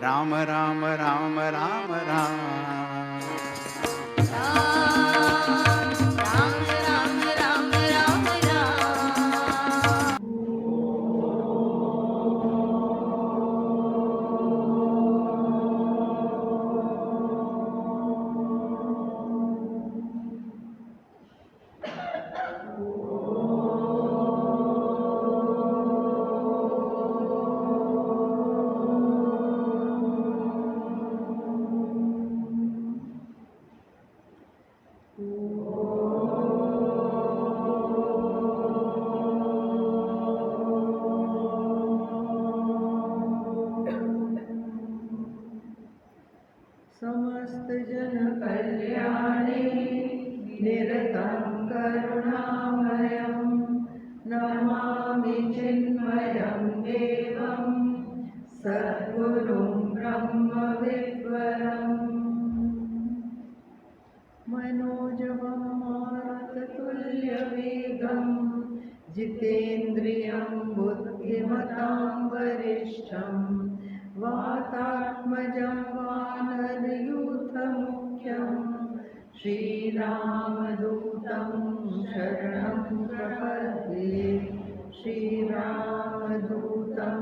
राम राम राम राम राम। समस्त जन कल्याणे निरतं करुणामयं नमामि चिन्मयं देवं सद्गुरुं ब्रह्मविद्वरम् मनोजवं मारुततुल्यवेगं जितेन्द्रियं बुद्धिमतां वरिष्ठं वातात्मजं वानरयूथमुख्यं श्रीरामदूतं शरणं प्रपद्ये श्रीरामदूतं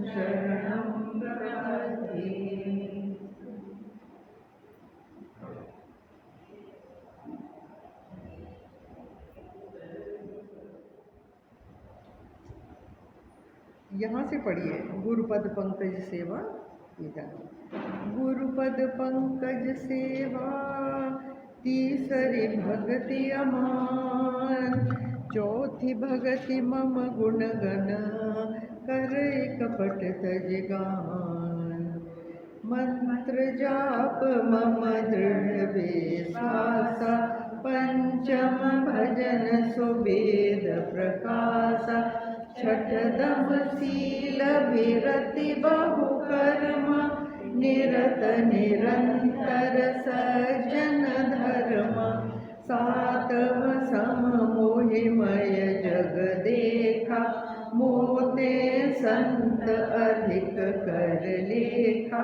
शरणं प्रपद्ये। यहाँ से पढ़िए गुरुपद पंकज सेवा। गुरुपद पंकज सेवा तीसरी भगति अमान, चौथी भगति मम गुणगण करे कपट तजगान। मंत्र जाप मम दृढ़ विश्वास, पंचम भजन सुवेद प्रकाश। छठदम शील विरति बहु कर्म, निरत निरंतर सज्जन धर्म। सातव सम मोहिमय जग देखा, मोते संत अधिक कर लेखा।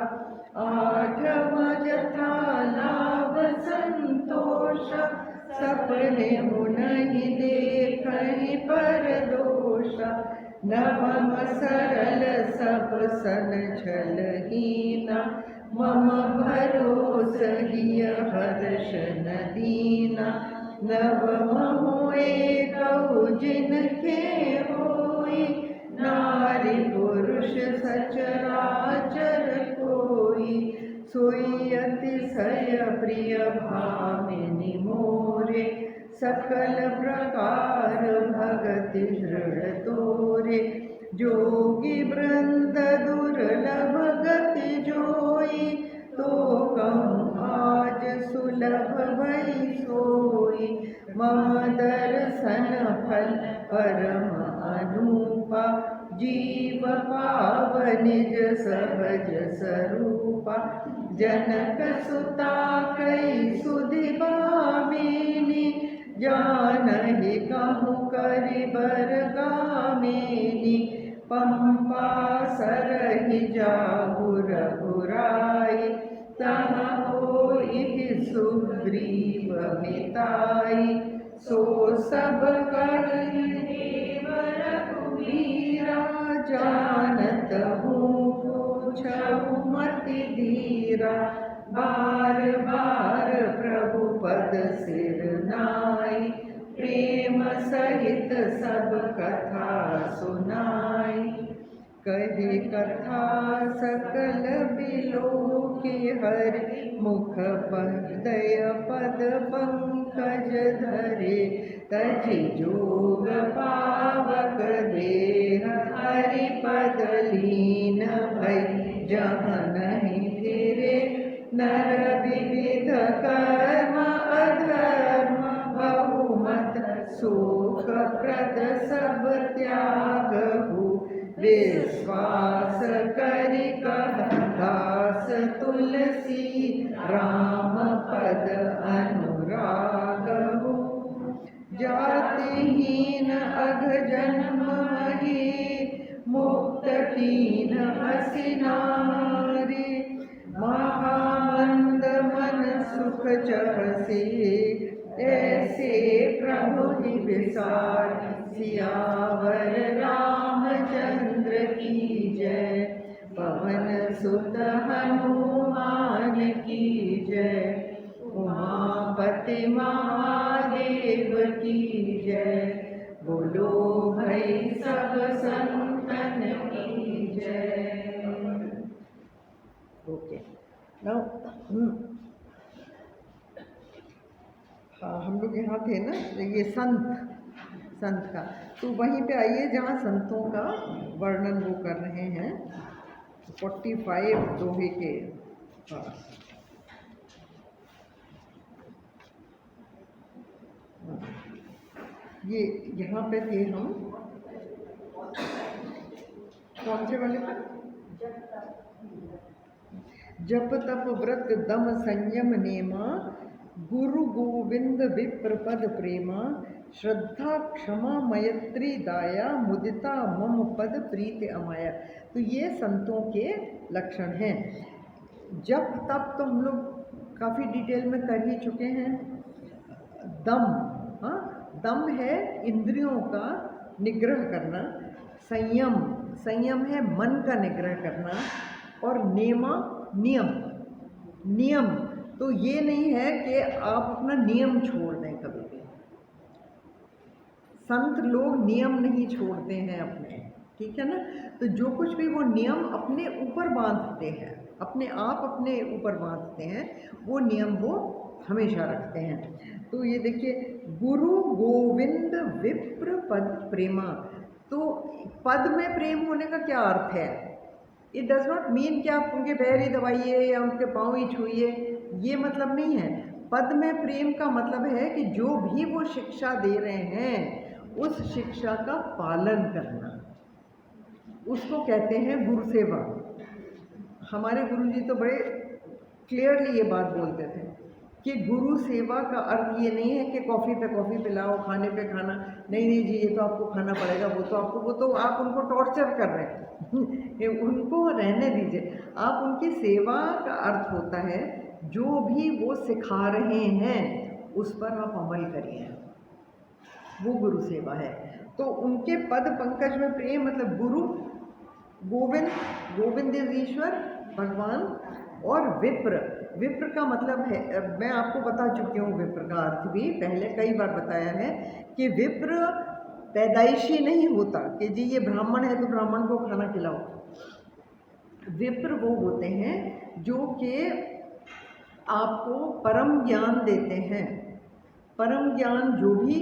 आठव जथा लाभ संतोष, सपने नहीं देखहि पर दोष। नवम सरल सब सन छलहीना, मम भरोसहिय हर्ष न दीना। नवम होए कहु जिनके होई, नारी पुरुष सचराचर कोई। सोई अतिशय प्रिय भामिनी मोरे, सकल प्रकार भगति दृढ़ तोरे। जोगी वृंद दुर्लभ गति जोई, तो कहूँ आज सुलभ भई सोई। मम दर्शन फल परम अनूपा, जीव पाव निज सहज स्वरूपा। जनक सुता कई सुधि भामिनी, जानहि कहूँ करि बर गामिनी। पंपा सरहि जाहु रघुराई, तहाँ होई सुग्रीव मिताई। सो सब करहि देव रघुबीरा, जानत हूँ पूछहु मति धीरा। बार बार प्रभु पद सिर नाई, प्रेम सहित सब कथा सुनाई। कही कथा सकल बिलो की हरि, मुख दय पद पंकज धरे। तजि जोग पावक देह, हरि पद लीन भई जहाँ नहीं फिरे। नर विविध कर्म अधर्म, बहुमत सुख प्रद सब त्यागहु। विश्वास करि कह दास तुलसी, राम पद अनुरागहु। जातिहीन अघ जन्म मही, मुक्त कीन असिनारी। बरसे ऐसे प्रभु ही विसार। सियावर रामचंद्र की जय, पवन सुत हनुमान की जय, उमापति महादेव की जय। बोलो भाई सब संतन की जय। ओके नाउ हाँ, हम लोग यहाँ थे ना, ये संत का, तो वहीं पे आइए जहाँ संतों का वर्णन वो कर रहे हैं 45 दोहे के पास। ये यहाँ पे थे हम, कौन से वाले पे? जप तप व्रत दम संयम नेमा, गुरु गोविंद विप्र पद प्रेमा, श्रद्धा क्षमा मैत्री दाया, मुदिता मम पद प्रीति अमाया। तो ये संतों के लक्षण हैं। जप तप तो हम लोग काफ़ी डिटेल में कर ही चुके हैं। दम, हाँ, दम है इंद्रियों का निग्रह करना। संयम है मन का निग्रह करना। और नेमा, नियम तो ये नहीं है कि आप अपना नियम छोड़ दें कभी भी। संत लोग नियम नहीं छोड़ते हैं अपने, ठीक है ना। तो जो कुछ भी वो नियम अपने ऊपर बांधते हैं, अपने आप अपने ऊपर बांधते हैं, वो नियम वो हमेशा रखते हैं। तो ये देखिए, गुरु गोविंद विप्र पद प्रेमा। तो पद में प्रेम होने का क्या अर्थ है? इट डज नॉट मीन कि आप उनके पैर ही दबाइए या उनके पाँव ही छूइए, ये मतलब नहीं है। पद में प्रेम का मतलब है कि जो भी वो शिक्षा दे रहे हैं उस शिक्षा का पालन करना, उसको कहते हैं गुरु सेवा। हमारे गुरुजी तो बड़े क्लियरली ये बात बोलते थे कि गुरु सेवा का अर्थ ये नहीं है कि कॉफ़ी पे कॉफ़ी पिलाओ, खाने पे खाना। नहीं जी, ये तो आपको खाना पड़ेगा, वो तो आप उनको टॉर्चर कर रहे हैं उनको रहने दीजिए। आप उनकी सेवा का अर्थ होता है जो भी वो सिखा रहे हैं उस पर आप अमल करिए, वो गुरु सेवा है। तो उनके पद पंकज में प्रेम, मतलब गुरु गोविंद इज ईश्वर भगवान, और विप्र का मतलब है, मैं आपको बता चुकी हूँ विप्र का अर्थ भी पहले कई बार बताया है कि विप्र पैदाइशी नहीं होता कि जी ये ब्राह्मण है तो ब्राह्मण को खाना खिलाओ। विप्र वो होते हैं जो कि आपको परम ज्ञान देते हैं। परम ज्ञान जो भी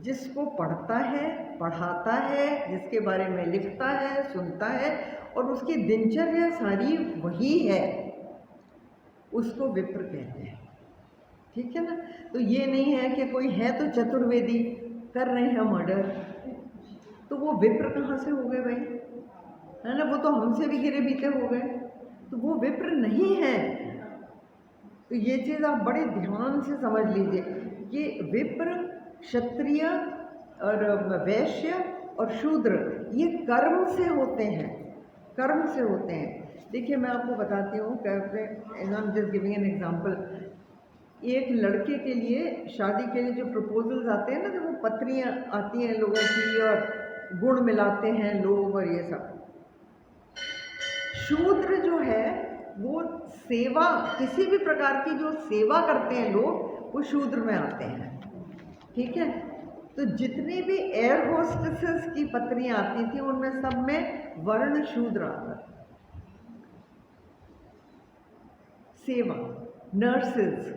जिसको पढ़ता है, पढ़ाता है, जिसके बारे में लिखता है, सुनता है और उसकी दिनचर्या सारी वही है, उसको विप्र कहते हैं, ठीक है ना। तो ये नहीं है कि कोई है तो चतुर्वेदी कर रहे हैं मर्डर, तो वो विप्र कहाँ से हो गए भाई, है ना। वो तो हमसे भी गिरे बीते हो गए, तो वो विप्र नहीं है। तो ये चीज़ आप बड़े ध्यान से समझ लीजिए कि विप्र, क्षत्रिय और वैश्य और शूद्र ये कर्म से होते हैं, कर्म से होते हैं। देखिए मैं आपको बताती हूँ, जस्ट गिविंग एन एग्जांपल। एक लड़के के लिए शादी के लिए जो प्रपोजल्स आते हैं ना, तो वो पत्रियाँ आती हैं लोगों की और गुण मिलाते हैं लोग और ये सब। शूद्र जो है वो सेवा, किसी भी प्रकार की जो सेवा करते हैं लोग, वो शूद्र में आते हैं, ठीक है। तो जितनी भी एयर होस्टेसेस की पत्रियाँ आती थी उनमें सब में वर्ण शूद्र आता था। सेवा, नर्सेज,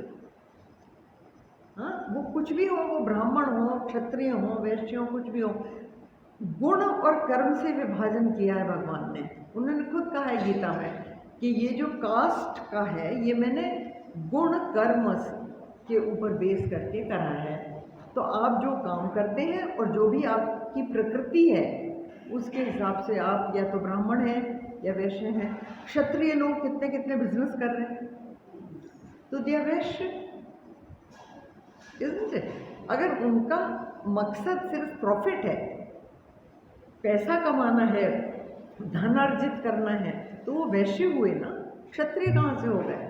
हाँ, वो कुछ भी हो, वो ब्राह्मण हो, क्षत्रिय हो, वैश्य हो, कुछ भी हो, गुण और कर्म से विभाजन किया है भगवान ने। उन्होंने खुद कहा है गीता में कि ये जो कास्ट का है ये मैंने गुण कर्म के ऊपर बेस करके करा है। तो आप जो काम करते हैं और जो भी आपकी प्रकृति है उसके हिसाब से आप या तो ब्राह्मण हैं या वैश्य हैं। क्षत्रिय लोग कितने कितने बिजनेस कर रहे हैं, तो they are Vysya, isn't it? अगर उनका मकसद सिर्फ प्रॉफिट है, पैसा कमाना है, धन अर्जित करना है, तो वो वैश्य हुए ना, क्षत्रिय कहाँ से हो गए।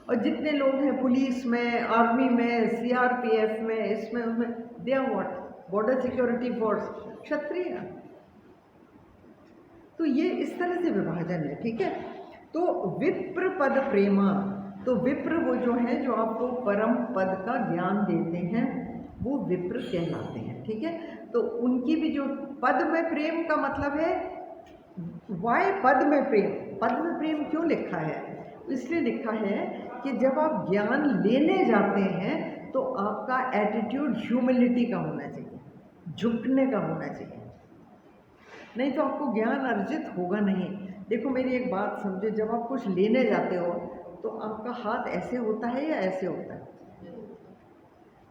और जितने लोग हैं पुलिस में, आर्मी में, सीआरपीएफ में, इसमें उसमें, they are what, border security force, क्षत्रिय। तो ये इस तरह से विभाजन है, ठीक है। तो विप्र पद प्रेमा, तो विप्र वो जो हैं जो आपको परम पद का ज्ञान देते हैं वो विप्र कहलाते हैं, ठीक है। तो उनकी भी जो पद में प्रेम का मतलब है, वाई पद में प्रेम, पद में प्रेम क्यों लिखा है? इसलिए लिखा है कि जब आप ज्ञान लेने जाते हैं तो आपका एटीट्यूड ह्यूमिलिटी का होना चाहिए, झुकने का होना चाहिए, नहीं तो आपको ज्ञान अर्जित होगा नहीं। देखो मेरी एक बात समझो, जब आप कुछ लेने जाते हो तो आपका हाथ ऐसे होता है या ऐसे होता है?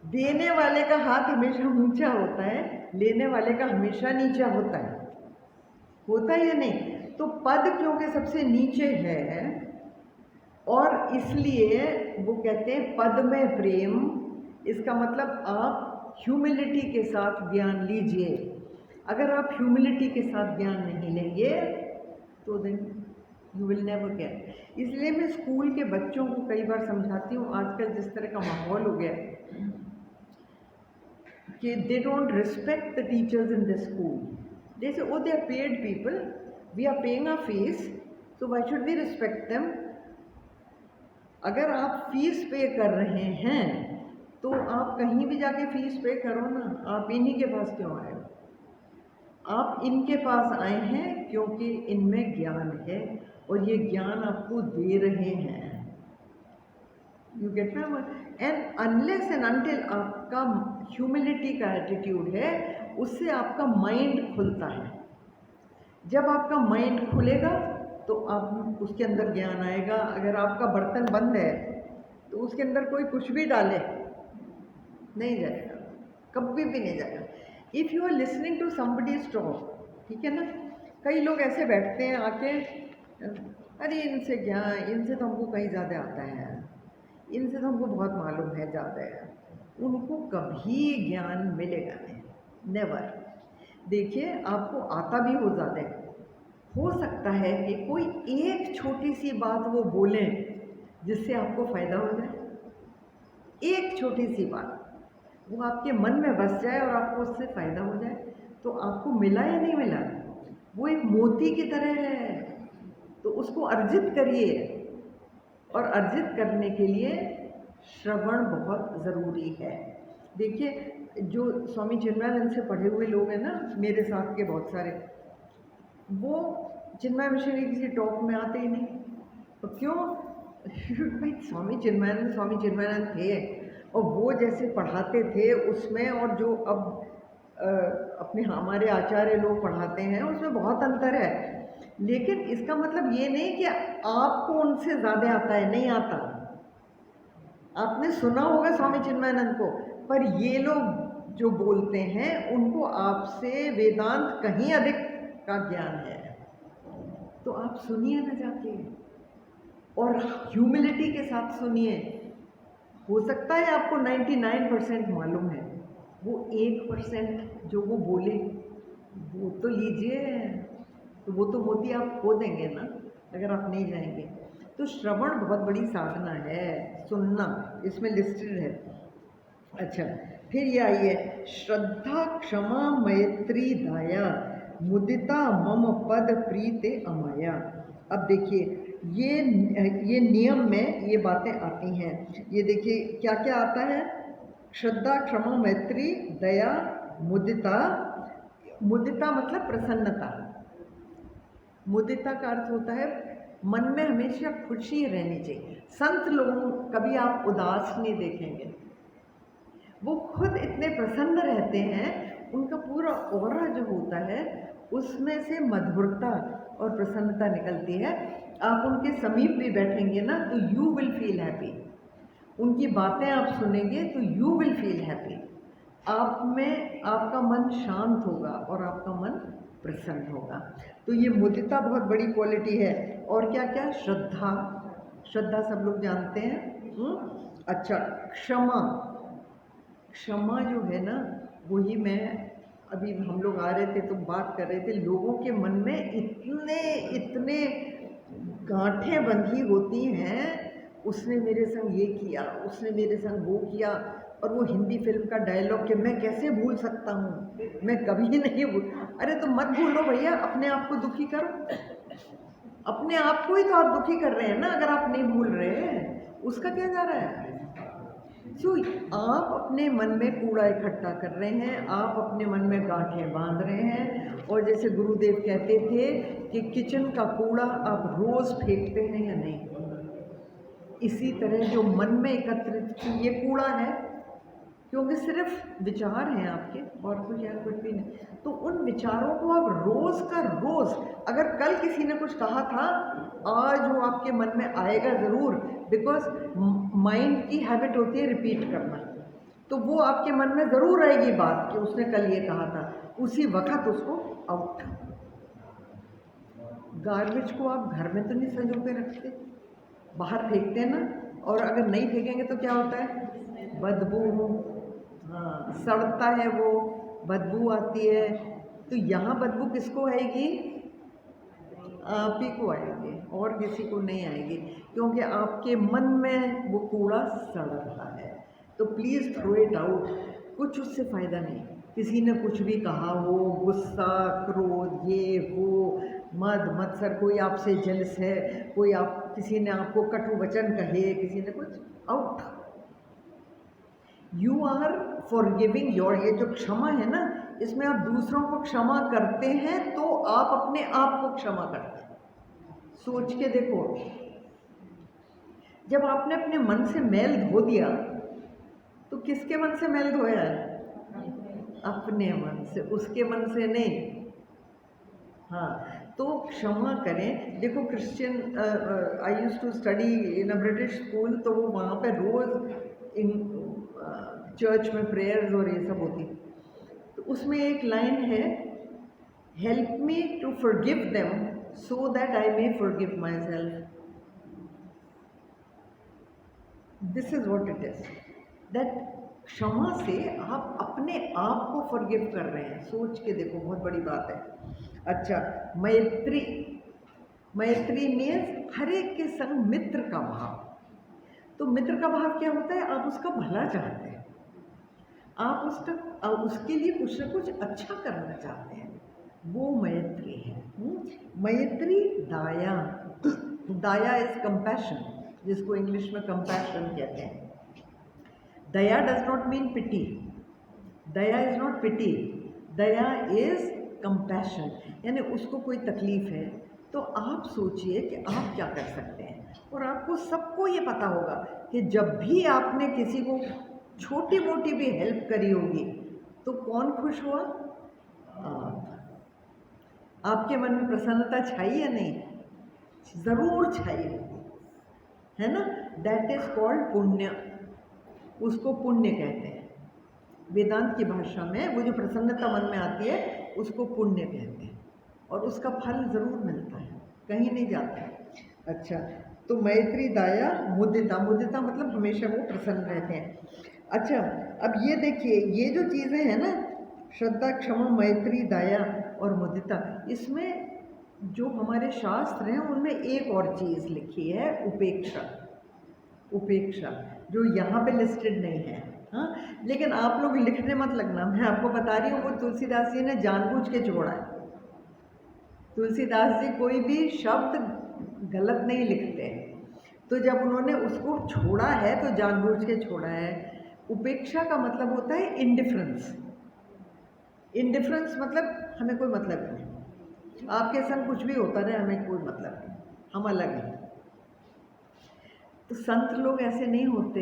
देने वाले का हाथ हमेशा ऊंचा होता है, लेने वाले का हमेशा नीचा होता है या नहीं? तो पद क्योंकि सबसे नीचे है और इसलिए वो कहते हैं पद में प्रेम, इसका मतलब आप ह्यूमिलिटी के साथ ज्ञान लीजिए। अगर आप ह्यूमिलिटी के साथ ज्ञान नहीं लेंगे तो then you will never get. इसलिए मैं स्कूल के बच्चों को कई बार समझाती हूँ, आजकल जिस तरह का माहौल हो गया कि they don't respect the teachers in the school. They say oh they are paid people, we are paying a fees, so why should we respect them? अगर आप फीस पे कर रहे हैं तो आप कहीं भी जाके फीस पे करो ना, आप इन्हीं के पास क्यों आए हो? आप इनके पास आए हैं क्योंकि इनमें ज्ञान है और ये ज्ञान आपको दे रहे हैं। You get my word? And unless and until आपका ह्यूमिलिटी का एटीट्यूड है, उससे आपका माइंड खुलता है। जब आपका माइंड खुलेगा तो आप उसके अंदर ज्ञान आएगा। अगर आपका बर्तन बंद है तो उसके अंदर कोई कुछ भी डाले नहीं जाएगा, कभी भी नहीं जाएगा। If you are listening to somebody's talk, ठीक है ना, कई लोग ऐसे बैठते हैं आके, अरे इनसे ज्ञान, इनसे तो हमको कहीं ज़्यादा आता है, इनसे तो हमको बहुत मालूम है ज़्यादा है। उनको कभी ज्ञान मिलेगा नहीं, नेवर। देखिए आपको आता भी हो ज़्यादा है, हो सकता है कि कोई एक छोटी सी बात वो बोलें जिससे आपको फ़ायदा हो जाए, एक छोटी सी बात वो आपके मन में बस जाए और आपको उससे फ़ायदा हो जाए, तो आपको मिला या नहीं मिला, वो एक मोती की तरह है। तो उसको अर्जित करिए, और अर्जित करने के लिए श्रवण बहुत ज़रूरी है। देखिए जो स्वामी चिन्मयानंद से पढ़े हुए लोग हैं ना, मेरे साथ के बहुत सारे, वो चिन्मय मिशनरी किसी टॉक में आते ही नहीं। तो क्यों? भाई स्वामी चिन्मयानंद थे और वो जैसे पढ़ाते थे उसमें और जो अब अपने हमारे आचार्य लोग पढ़ाते हैं उसमें बहुत अंतर है। लेकिन इसका मतलब ये नहीं कि आपको उनसे ज़्यादा आता है, नहीं आता। आपने सुना होगा स्वामी चिन्मयानंद को, पर ये लोग जो बोलते हैं उनको आपसे वेदांत कहीं अधिक का ज्ञान है। तो आप सुनिए ना जाके, और ह्यूमिलिटी के साथ सुनिए। हो सकता है आपको 99% मालूम है, वो 1% जो वो बोले वो तो लीजिए, तो वो तो मोती आप खो देंगे ना अगर आप नहीं जाएंगे। तो श्रवण बहुत बड़ी साधना है, सुनना इसमें लिस्टेड है। अच्छा, फिर ये आई है श्रद्धा क्षमा मैत्री दया मुदिता मम पद प्रीते अमाया। अब देखिए ये नियम में ये बातें आती हैं। ये देखिए क्या क्या आता है, श्रद्धा क्षमा मैत्री दया मुदिता। मुदिता मतलब प्रसन्नता। मुदिता का अर्थ होता है मन में हमेशा खुशी रहनी चाहिए। संत लोगों कभी आप उदास नहीं देखेंगे, वो खुद इतने प्रसन्न रहते हैं, उनका पूरा ऑरा जो होता है उसमें से मधुरता और प्रसन्नता निकलती है। आप उनके समीप भी बैठेंगे ना तो यू विल फील हैप्पी, उनकी बातें आप सुनेंगे तो यू विल फील हैप्पी। आप में आपका मन शांत होगा और आपका मन प्रसन्न होगा। तो ये मुदिता बहुत बड़ी क्वालिटी है। और क्या क्या, श्रद्धा, श्रद्धा सब लोग जानते हैं। अच्छा, क्षमा, क्षमा जो है ना, वही मैं अभी हम लोग आ रहे थे तो बात कर रहे थे, लोगों के मन में इतने इतने गांठें बंधी होती हैं उसने मेरे संग ये किया, उसने मेरे संग वो किया, और वो हिंदी फिल्म का डायलॉग कि मैं कैसे भूल सकता हूँ, मैं कभी नहीं भूल। अरे तो मत भूलो भैया, अपने आप को दुखी करो, अपने आप को ही तो आप दुखी कर रहे हैं ना अगर आप नहीं भूल रहे हैं, उसका क्या जा रहा है। सो आप अपने मन में कूड़ा इकट्ठा कर रहे हैं, आप अपने मन में गांठें बांध रहे हैं, और जैसे गुरुदेव कहते थे कि किचन का कूड़ा आप रोज़ फेंकते हैं या नहीं, इसी तरह जो मन में एकत्रित ये कूड़ा है, क्योंकि सिर्फ विचार हैं आपके और कुछ या कुछ भी नहीं, तो उन विचारों को आप रोज़ का रोज़, अगर कल किसी ने कुछ कहा था, आज वो आपके मन में आएगा ज़रूर, बिकॉज माइंड की हैबिट होती है रिपीट करना, तो वो आपके मन में ज़रूर आएगी बात कि उसने कल ये कहा था, उसी वक्त उसको आउट। गार्बेज को आप घर में तो नहीं संजो के रखते, बाहर फेंकते हैं ना, और अगर नहीं फेंकेंगे तो क्या होता है, बदबू, हाँ सड़ता है वो, बदबू आती है, तो यहाँ बदबू किसको आएगी, आप ही को आएगी और किसी को नहीं आएगी, क्योंकि आपके मन में वो कूड़ा सड़ रहा है। तो प्लीज़ थ्रो इट आउट, कुछ उससे फ़ायदा नहीं। किसी ने कुछ भी कहा हो, गुस्सा, क्रोध, ये वो, मद मत्सर, कोई आपसे जेलस है, कोई आप, किसी ने आपको कटु वचन कहे, किसी ने कुछ, out. You are forgiving your, ये जो क्षमा है ना, इसमें आप दूसरों को क्षमा करते हैं तो आप अपने आप को क्षमा करते हैं। सोच के देखो, जब आपने अपने मन से मैल धो दिया तो किसके मन से मैल धोया है, अपने मन से, उसके मन से नहीं। हाँ, तो क्षमा करें। देखो Christian, I used to study in a British school, तो वो वहाँ पे रोज़ इन चर्च में प्रेयर्स और ये सब होती, तो उसमें एक लाइन है, help me to forgive them so that I may forgive myself. This is what it is, that क्षमा से आप अपने आप को फॉरगिव कर रहे हैं। सोच के देखो, बहुत बड़ी बात है। अच्छा, मैत्री, मैत्री मीन्स हर एक के संग मित्र का भाव। तो मित्र का भाव क्या होता है, आप उसका भला चाहते हैं, आप उसके लिए कुछ ना कुछ अच्छा करना चाहते हैं, वो मैत्री है। मैत्री दाया, दाया इज कंपैशन, जिसको इंग्लिश में कंपैशन कहते हैं। Daya does not mean pity, daya is not pity, daya is compassion, यानी उसको कोई तकलीफ है तो आप सोचिए कि आप क्या कर सकते हैं। और आपको सबको ये पता होगा कि जब भी आपने किसी को छोटी मोटी भी हेल्प करी होगी तो कौन खुश हुआ, आपके मन में प्रसन्नता छाई या नहीं, ज़रूर छाई होगी, है ना। दैट इज कॉल्ड पुण्य, उसको पुण्य कहते हैं। वेदांत की भाषा में वो जो प्रसन्नता मन में आती है उसको पुण्य कहते हैं, और उसका फल ज़रूर मिलता है, कहीं नहीं जाता है। अच्छा, तो मैत्री दाया मुदिता, मुदिता मतलब हमेशा वो प्रसन्न रहते हैं। अच्छा, अब ये देखिए, ये जो चीज़ें हैं ना, श्रद्धा, क्षमा, मैत्री, दया और मुदिता, इसमें जो हमारे शास्त्र हैं उनमें एक और चीज़ लिखी है, उपेक्षा। उपेक्षा जो यहाँ पे लिस्टेड नहीं है, हाँ, लेकिन आप लोग लिखने मत लगना, मैं आपको बता रही हूँ, वो तुलसीदास जी ने जानबूझ के छोड़ा है। तुलसीदास जी कोई भी शब्द गलत नहीं लिखते, तो जब उन्होंने उसको छोड़ा है तो जानबूझ के छोड़ा है। उपेक्षा का मतलब होता है इंडिफरेंस। इंडिफरेंस मतलब हमें कोई मतलब नहीं, आपके संग कुछ भी होता रहे, हमें कोई मतलब नहीं, हम अलग हैं। तो संत लोग ऐसे नहीं होते।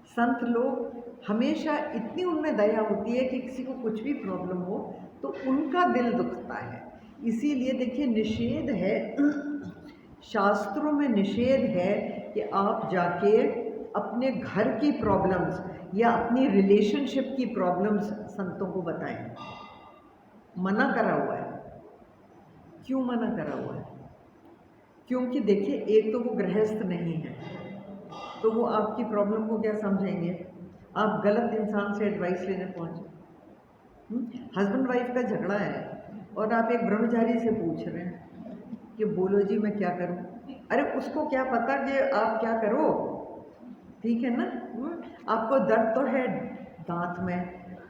संत लोग हमेशा, इतनी उनमें दया होती है कि किसी को कुछ भी प्रॉब्लम हो तो उनका दिल दुखता है। इसीलिए देखिए, निषेध है, शास्त्रों में निषेध है कि आप जाके अपने घर की प्रॉब्लम्स या अपनी रिलेशनशिप की प्रॉब्लम्स संतों को बताएं। मना करा हुआ है। क्यों मना करा हुआ है? क्योंकि देखिए, एक तो वो गृहस्थ नहीं है, तो वो आपकी प्रॉब्लम को क्या समझेंगे। आप गलत इंसान से एडवाइस लेने पहुँचे। हस्बैंड वाइफ का झगड़ा है और आप एक ब्रह्मचारी से पूछ रहे हैं कि बोलो जी मैं क्या करूं। अरे उसको क्या पता कि आप क्या करो, ठीक है ना। आपको दर्द तो है दांत में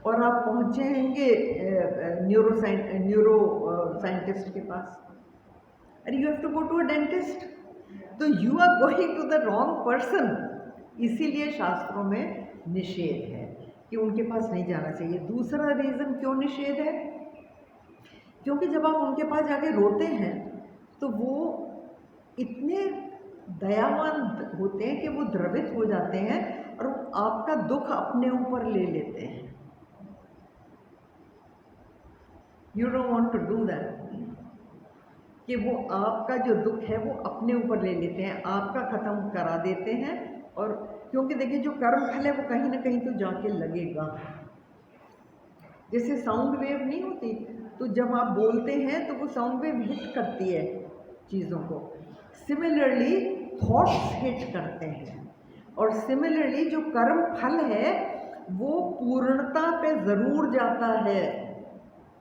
और आप पहुँचेंगे न्यूरो साइंटिस्ट के पास। अरे you have to go to a dentist, तो you are going to the wrong person. इसीलिए शास्त्रों में निषेध है कि उनके पास नहीं जाना चाहिए। दूसरा रीज़न क्यों निषेध है, क्योंकि जब आप उनके पास जाके रोते हैं तो वो इतने दयावान होते हैं कि वो द्रवित हो जाते हैं और आपका दुख अपने ऊपर ले लेते हैं। You don't want to do that, कि वो आपका जो दुख है वो अपने ऊपर ले लेते हैं, आपका ख़त्म करा देते हैं। और क्योंकि देखिए जो कर्म फल है वो कहीं ना कहीं तो जाके लगेगा। जैसे साउंड वेव नहीं होती, तो जब आप बोलते हैं तो वो साउंड वेव हिट करती है चीज़ों को। सिमिलरली थॉट्स हिट करते हैं, और सिमिलरली जो कर्म फल है वो पूर्णता पे ज़रूर जाता है,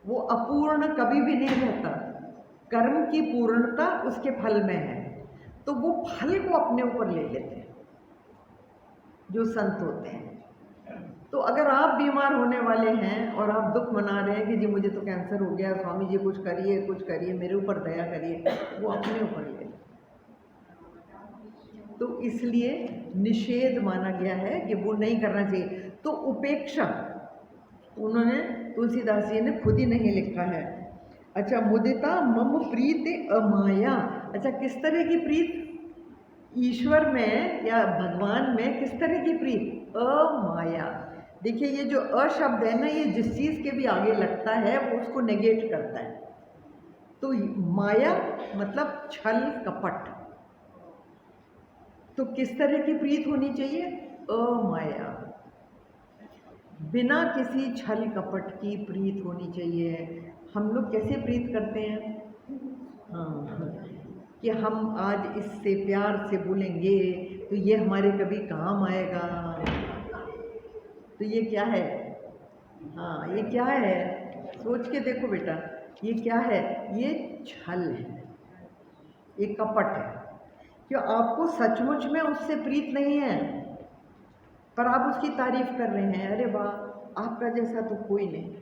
वो अपूर्ण कभी भी नहीं रहता। कर्म की पूर्णता उसके फल में है, तो वो फल को अपने ऊपर ले लेते हैं जो संत होते हैं। तो अगर आप बीमार होने वाले हैं और आप दुख मना रहे हैं कि जी मुझे तो कैंसर हो गया, स्वामी जी कुछ करिए, मेरे ऊपर दया करिए, वो अपने ऊपर ले। तो इसलिए निषेध माना गया है कि वो नहीं करना चाहिए। तो उपेक्षा उन्होंने तुलसीदास जी ने खुद ही नहीं लिखा है। अच्छा, मुदिता मम प्रीत अमाया। अच्छा, किस तरह की प्रीत? ईश्वर में या भगवान में किस तरह की प्रीत? अमाया। देखिए ये जो अ शब्द है ना, ये जिस चीज़ के भी आगे लगता है वो उसको नेगेट करता है। तो माया मतलब छल कपट। तो किस तरह की प्रीत होनी चाहिए? अमाया, बिना किसी छल कपट की प्रीत होनी चाहिए। हम लोग कैसे प्रीत करते हैं? हाँ, कि हम आज इससे प्यार से बोलेंगे तो ये हमारे कभी काम आएगा। तो ये क्या है? हाँ, ये क्या है? सोच के देखो बेटा, ये क्या है? ये छल है, ये कपट है। क्यों? आपको सचमुच में उससे प्रीत नहीं है, पर आप उसकी तारीफ कर रहे हैं। अरे वाह, आपका जैसा तो कोई नहीं,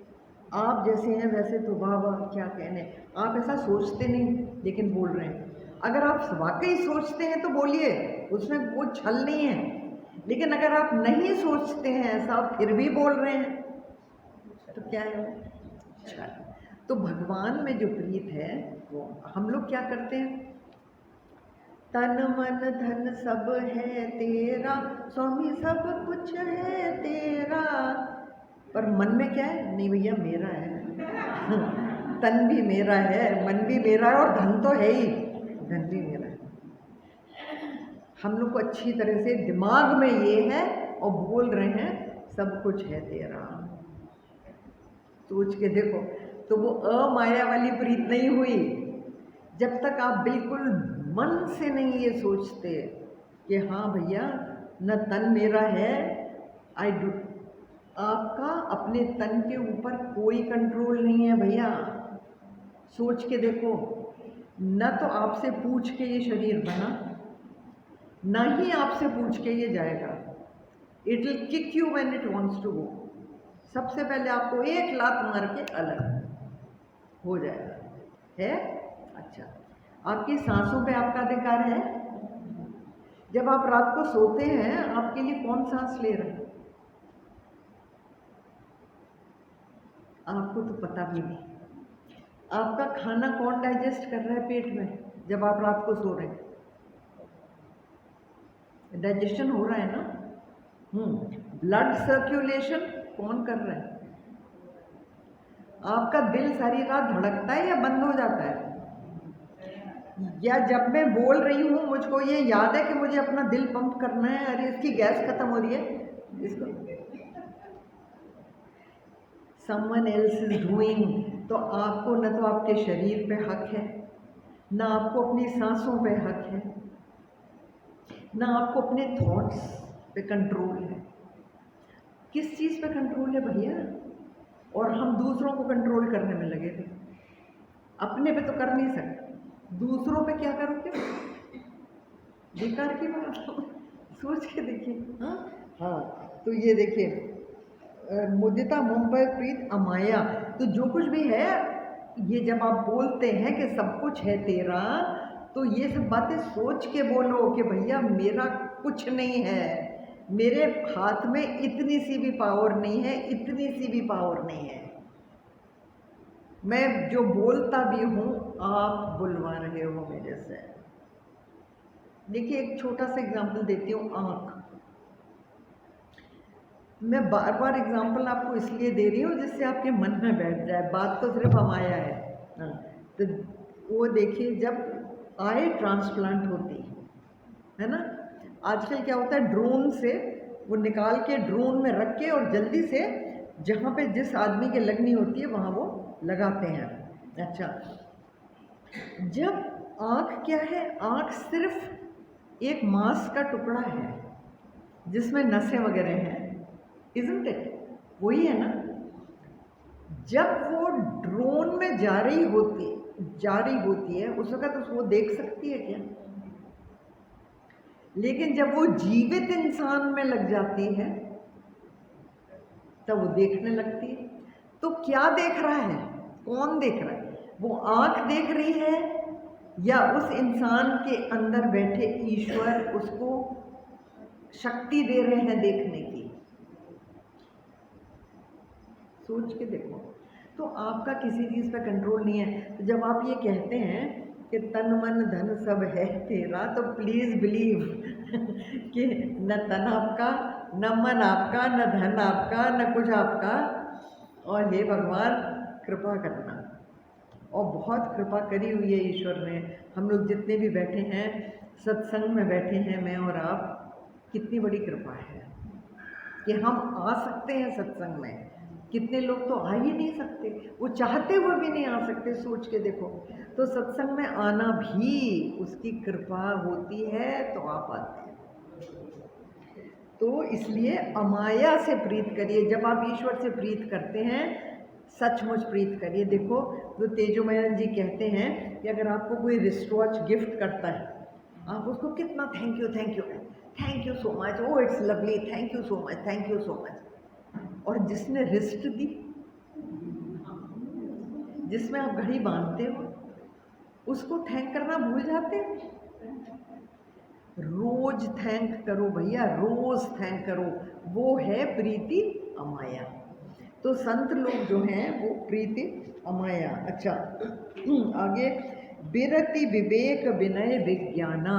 आप जैसे हैं वैसे तो वाह वाह क्या कहने। आप ऐसा सोचते नहीं लेकिन बोल रहे हैं। अगर आप वाकई सोचते हैं तो बोलिए, उसमें वो छल नहीं है। लेकिन अगर आप नहीं सोचते हैं ऐसा, आप फिर भी बोल रहे हैं, तो क्या है? छल। तो भगवान में जो प्रीत है वो हम लोग क्या करते हैं? तन मन धन सब है तेरा स्वामी, सब कुछ है तेरा, पर मन में क्या है? नहीं भैया मेरा है। तन भी मेरा है, मन भी मेरा है, और धन तो है ही, धन भी मेरा है। हम लोग को अच्छी तरह से दिमाग में ये है और बोल रहे हैं सब कुछ है तेरा। सोच के देखो, तो वो अमाया वाली प्रीत नहीं हुई जब तक आप बिल्कुल मन से नहीं ये सोचते कि हाँ भैया न तन मेरा है, आई डू। आपका अपने तन के ऊपर कोई कंट्रोल नहीं है भैया। सोच के देखो, न तो आपसे पूछ के ये शरीर बना, ना ही आपसे पूछ के ये जाएगा। It will kick you when it wants to go. सबसे पहले आपको एक लात मार के अलग हो जाएगा है। अच्छा, आपकी सांसों पे आपका अधिकार है। जब आप रात को सोते हैं, आपके लिए कौन सांस ले रहा है? आपको तो पता भी नहीं। आपका खाना कौन डाइजेस्ट कर रहा है पेट में जब आप रात को सो रहे हैं? डाइजेशन हो रहा है ना। ब्लड सर्कुलेशन कौन कर रहा है? आपका दिल सारी रात धड़कता है या बंद हो जाता है? या जब मैं बोल रही हूँ मुझको ये याद है कि मुझे अपना दिल पंप करना है, अरे इसकी गैस खत्म हो रही है, इसको समवन एल्स इज डूइंग। तो आपको न तो आपके शरीर पे हक है, ना आपको अपनी सांसों पे हक है, ना आपको अपने थॉट्स पे कंट्रोल है। किस चीज़ पे कंट्रोल है भैया? और हम दूसरों को कंट्रोल करने में लगे थे। अपने पे तो कर नहीं सकते, दूसरों पे क्या करोगे? बेकार की बात सोच के देखिए। हाँ हाँ, तो ये देखिए मुदिता मुंबई प्रीत अमाया, तो जो कुछ भी है ये जब आप बोलते हैं कि सब कुछ है तेरा, तो ये सब बातें सोच के बोलो कि भैया मेरा कुछ नहीं है, मेरे हाथ में इतनी सी भी पावर नहीं है, इतनी सी भी पावर नहीं है। मैं जो बोलता भी हूँ आप बुलवा रहे हो मेरे से। देखिए एक छोटा सा एग्जांपल देती हूँ, आँख। मैं बार बार एग्जांपल आपको इसलिए दे रही हूँ जिससे आपके मन में बैठ जाए, बात तो सिर्फ अमाया है। हाँ, तो वो देखिए जब आई ट्रांसप्लांट होती है ना, आजकल क्या होता है ड्रोन से वो निकाल के ड्रोन में रख के और जल्दी से जहाँ पे जिस आदमी के लगनी होती है वहाँ वो लगाते हैं। अच्छा, जब आँख क्या है, आँख सिर्फ एक मांस का टुकड़ा है जिसमें नसें वगैरह हैं, इज़न्ट इट? वही है ना। जब वो ड्रोन में जा रही होती है उस वक़्त वो देख सकती है क्या? लेकिन जब वो जीवित इंसान में लग जाती है तब वो देखने लगती है। तो क्या देख रहा है, कौन देख रहा है? वो आँख देख रही है या उस इंसान के अंदर बैठे ईश्वर उसको शक्ति दे रहे हैं देखने की? सोच के देखो। तो आपका किसी चीज़ पर कंट्रोल नहीं है। तो जब आप ये कहते हैं कि तन मन धन सब है तेरा, तो प्लीज़ बिलीव कि न तन आपका, न मन आपका, न धन आपका, न कुछ आपका। और हे भगवान कृपा करना, और बहुत कृपा करी हुई है ईश्वर ने। हम लोग जितने भी बैठे हैं सत्संग में बैठे हैं, मैं और आप, कितनी बड़ी कृपा है कि हम आ सकते हैं सत्संग में। कितने लोग तो आ ही नहीं सकते, वो चाहते हुए भी नहीं आ सकते। सोच के देखो, तो सत्संग में आना भी उसकी कृपा होती है, तो आप आते हैं। तो इसलिए अमाया से प्रीत करिए। जब आप ईश्वर से प्रीत करते हैं, सचमुच प्रीत करिए। देखो जो तेजोमयन जी कहते हैं कि अगर आपको कोई रिस्ट वॉच गिफ्ट करता है, आप उसको कितना thank you so much, oh it's lovely, thank you so much. और जिसने रिस्ट दी, जिसमें आप घड़ी बांधते हो, उसको थैंक करना भूल जाते हो? रोज थैंक करो भैया, रोज थैंक करो। वो है प्रीति अमाया। तो संत लोग जो हैं वो प्रीति अमाया। अच्छा आगे, विरति विवेक विनय विज्ञाना,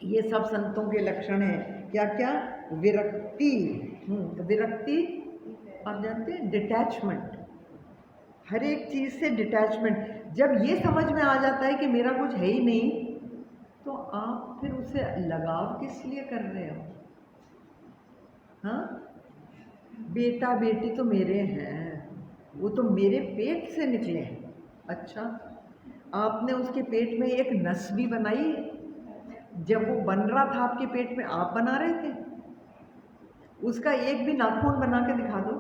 ये सब संतों के लक्षण हैं। क्या क्या? विरक्ति, विरक्ति आप जानते हैं, डिटैचमेंट, हर एक चीज़ से डिटैचमेंट। जब ये समझ में आ जाता है कि मेरा कुछ है ही नहीं, तो आप फिर उसे लगाव किस लिए कर रहे हो? हाँ, बेटा बेटी तो मेरे हैं, वो तो मेरे पेट से निकले हैं। अच्छा, आपने उसके पेट में एक नस भी बनाई है? जब वो बन रहा था आपके पेट में, आप बना रहे थे? उसका एक भी नाखून बना के दिखा दो।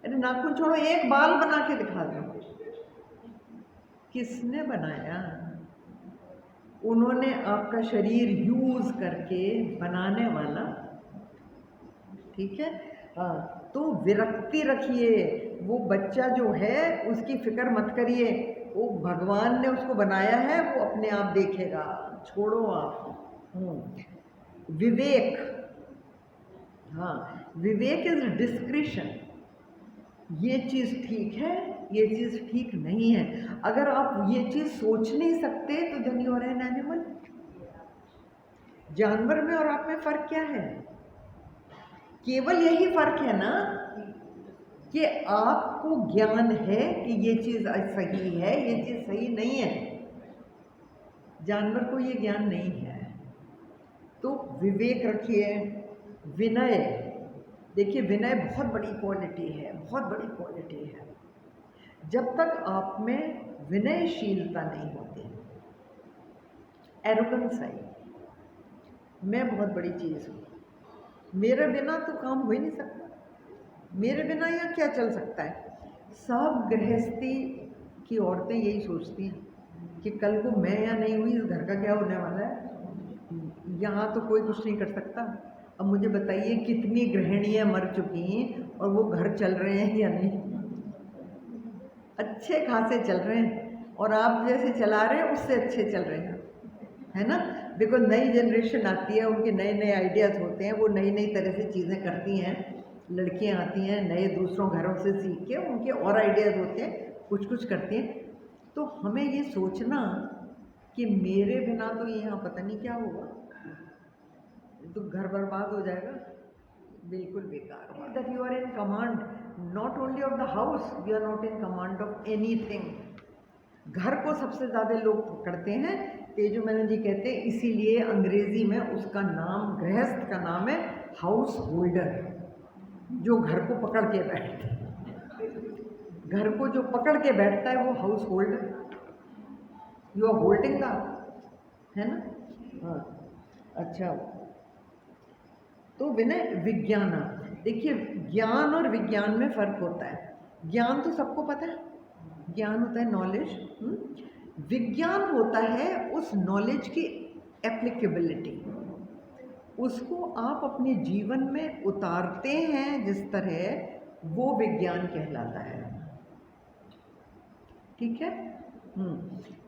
अरे नाखून छोड़ो, एक बाल बना के दिखा दो। किसने बनाया? उन्होंने आपका शरीर यूज करके बनाने वाला, ठीक है। हाँ, तो विरक्ति रखिए। वो बच्चा जो है उसकी फिक्र मत करिए, वो भगवान ने उसको बनाया है, वो अपने आप देखेगा, छोड़ो आप। विवेक, हाँ, विवेक इज डिस्क्रिशन। ये चीज़ ठीक है, ये चीज़ ठीक नहीं है। अगर आप ये चीज़ सोच नहीं सकते तो then you are an animal. जानवर में और आप में फ़र्क क्या है? केवल यही फ़र्क है ना कि आपको ज्ञान है कि ये चीज़ सही है, ये चीज़ सही नहीं है। जानवर को ये ज्ञान नहीं है। तो विवेक रखिए। विनय, देखिए विनय बहुत बड़ी क्वालिटी है, बहुत बड़ी क्वालिटी है। जब तक आप में विनयशीलता नहीं होती, एरोगेंस आई, मैं बहुत बड़ी चीज़ हूँ, मेरे बिना तो काम हो ही नहीं सकता, मेरे बिना यहाँ क्या चल सकता है। सब गृहस्थी की औरतें यही सोचती हैं कि कल को मैं यहाँ नहीं हुई, इस घर का क्या होने वाला है। यहाँ तो कोई कुछ नहीं कर सकता। अब मुझे बताइए कितनी गृहिणियाँ मर चुकी हैं और वो घर चल रहे हैं या नहीं? अच्छे खासे चल रहे हैं, और आप जैसे चला रहे हैं उससे अच्छे चल रहे हैं, है ना? बिकॉज नई जनरेशन आती है, उनके नए नए आइडियाज़ होते हैं, वो नई नई तरह से चीज़ें करती हैं। लड़कियां आती हैं नए दूसरों घरों से सीख के, उनके और आइडियाज़ होते हैं, कुछ कुछ करती हैं। तो हमें ये सोचना कि मेरे बिना तो यहाँ पता नहीं क्या होगा, तो घर बर्बाद हो जाएगा, बिल्कुल बेकार। That you are in command not only of the house, you are not in command of anything. घर को सबसे ज़्यादा लोग पकड़ते हैं, तेजोमैनन जी कहते हैं, इसीलिए अंग्रेजी में उसका नाम, गृहस्थ का नाम है हाउस होल्डर, जो घर को पकड़ के बैठता है। घर को जो पकड़ के बैठता है वो householder, you are holding the, है ना? हाँ, अच्छा। तो विनय विज्ञान, देखिए ज्ञान और विज्ञान में फ़र्क होता है। ज्ञान तो सबको पता है, ज्ञान होता है नॉलेज, विज्ञान होता है उस नॉलेज की एप्लीकेबिलिटी, उसको आप अपने जीवन में उतारते हैं जिस तरह, वो विज्ञान कहलाता है। ठीक है?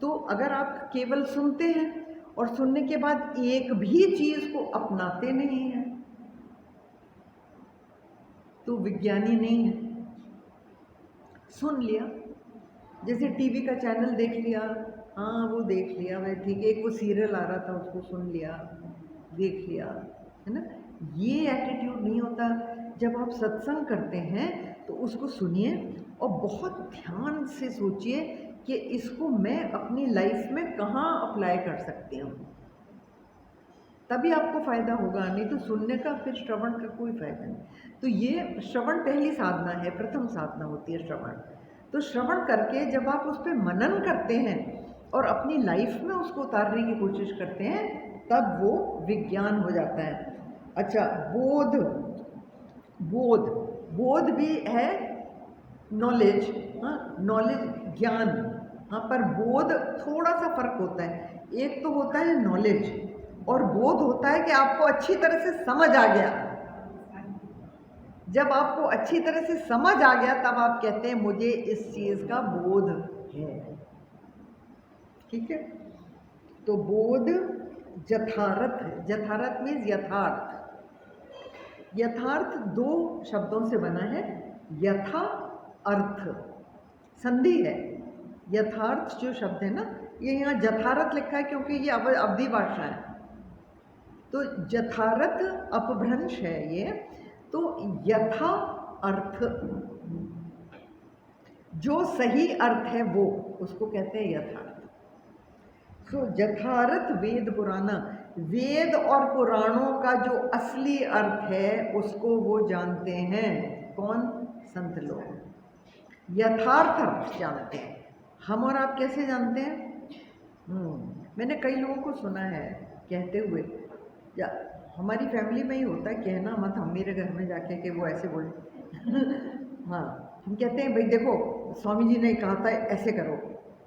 तो अगर आप केवल सुनते हैं और सुनने के बाद एक भी चीज़ को अपनाते नहीं हैं तो विज्ञानी नहीं है। सुन लिया, जैसे टीवी का चैनल देख लिया, हाँ वो देख लिया भाई, ठीक है, एक वो सीरियल आ रहा था उसको सुन लिया, देख लिया, है ना? ये एटीट्यूड नहीं होता। जब आप सत्संग करते हैं तो उसको सुनिए और बहुत ध्यान से सोचिए कि इसको मैं अपनी लाइफ में कहाँ अप्लाई कर सकती हूँ, तभी आपको फ़ायदा होगा, नहीं तो सुनने का फिर श्रवण का कोई फ़ायदा नहीं। तो ये श्रवण पहली साधना है, प्रथम साधना होती है श्रवण। तो श्रवण करके जब आप उस पर मनन करते हैं और अपनी लाइफ में उसको उतारने की कोशिश करते हैं, तब वो विज्ञान हो जाता है। अच्छा, बोध, बोध, बोध भी है नॉलेज, हाँ, नॉलेज ज्ञान, हाँ, पर बोध थोड़ा सा फर्क होता है। एक तो होता है नॉलेज और बोध होता है कि आपको अच्छी तरह से समझ आ गया। जब आपको अच्छी तरह से समझ आ गया तब आप कहते हैं मुझे इस चीज़ का बोध है। ठीक है? तो बोध यथार्थ, यथार्थ मीन्स यथार्थ। यथार्थ दो शब्दों से बना है, यथा अर्थ, संधि है। यथार्थ जो शब्द है ना, ये यहाँ यथार्थ लिखा है क्योंकि ये अवधी भाषा है, तो यथार्थ अपभ्रंश है ये। तो यथा अर्थ, जो सही अर्थ है वो, उसको कहते हैं यथार्थ। सो यथार्थ वेद पुराण, वेद और पुराणों का जो असली अर्थ है उसको वो जानते हैं। कौन? संत लोग यथार्थ अर्थ जानते हैं। हम और आप कैसे जानते हैं? मैंने कई लोगों को सुना है कहते हुए, या हमारी फैमिली में ही होता है, कहना मत हम मेरे घर में जाके कि वो ऐसे बोले हाँ, हम कहते हैं भाई देखो स्वामी जी ने कहा था ऐसे करो,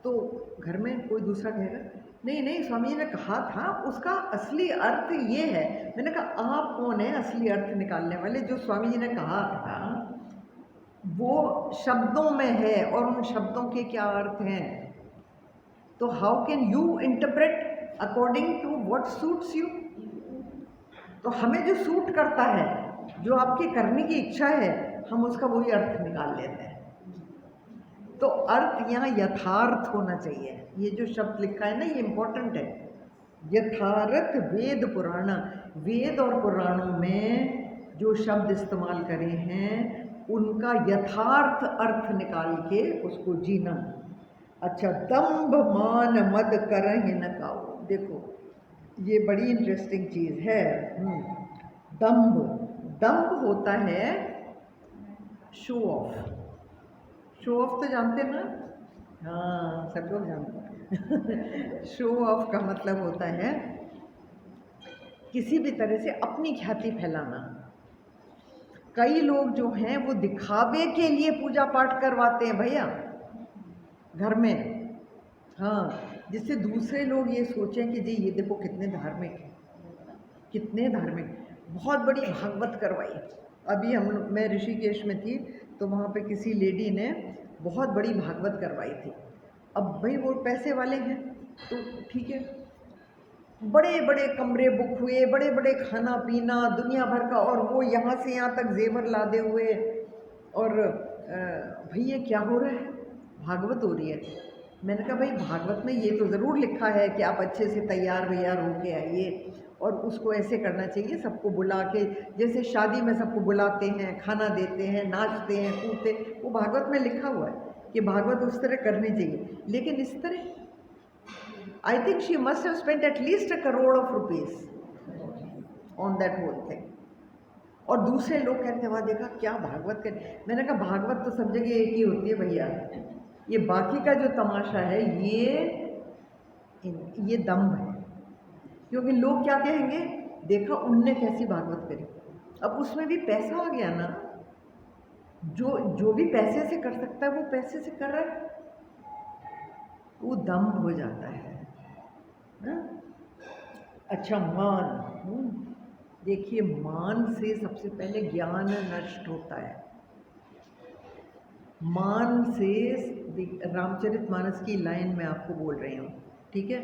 तो घर में कोई दूसरा कहेगा नहीं नहीं स्वामी जी ने कहा था उसका असली अर्थ ये है। मैंने कहा आप कौन है असली अर्थ निकालने वाले? जो स्वामी जी ने कहा था वो शब्दों में है और उन शब्दों के क्या अर्थ हैं। तो how can you interpret according to what suits you? तो हमें जो सूट करता है, जो आपके करने की इच्छा है, हम उसका वही अर्थ निकाल लेते हैं। तो अर्थ यहाँ यथार्थ होना चाहिए। ये जो शब्द लिखा है ना, ये इम्पोर्टेंट है। यथार्थ वेद पुराण, वेद और पुराणों में जो शब्द इस्तेमाल करे हैं उनका यथार्थ अर्थ निकाल के उसको जीना। अच्छा, दंभ मान मद करहि न काऊ, देखो ये बड़ी इंटरेस्टिंग चीज़ है। दंभ, दंभ होता है शो ऑफ। शो ऑफ तो जानते हैं ना? हाँ, सब लोग जानते हैं शो ऑफ का मतलब होता है किसी भी तरह से अपनी ख्याति फैलाना। कई लोग जो हैं वो दिखावे के लिए पूजा पाठ करवाते हैं भैया घर में, हाँ, जिससे दूसरे लोग ये सोचें कि जी ये देखो कितने धार्मिक हैं। कितने धार्मिक, बहुत बड़ी भागवत करवाई। अभी मैं ऋषिकेश में थी तो वहाँ पे किसी लेडी ने बहुत बड़ी भागवत करवाई थी। अब भाई वो पैसे वाले हैं तो ठीक है, बड़े बड़े कमरे बुक हुए, बड़े बड़े खाना पीना दुनिया भर का, और वो यहाँ से यहाँ तक जेवर लादे हुए। और भैया क्या हो रहा है? भागवत हो रही है। मैंने कहा भाई भागवत में ये तो ज़रूर लिखा है कि आप अच्छे से तैयार वैयार होके आइए और उसको ऐसे करना चाहिए, सबको बुला के, जैसे शादी में सबको बुलाते हैं, खाना देते हैं, नाचते हैं, कूदते, वो भागवत में लिखा हुआ है कि भागवत उस तरह करनी चाहिए। लेकिन इस तरह I think she must have spent at least ₹1 crore on that whole thing. और दूसरे लोग कहते हैं वहाँ देखा क्या भागवत कर। मैंने कहा भागवत तो सब जगह एक ही होती है भैया, ये बाकी का जो तमाशा है ये दम्भ है। क्योंकि लोग क्या कहेंगे, देखा उनने कैसी भागवत करी। अब उसमें भी पैसा आ गया ना, जो भी पैसे से कर सकता है वो पैसे से कर रहा है, वो दम्भ हो जाता है ना? अच्छा, मान, देखिए मान से सबसे पहले ज्ञान नष्ट होता है। मान से, रामचरितमानस की लाइन मैं आपको बोल रही हूँ, ठीक है?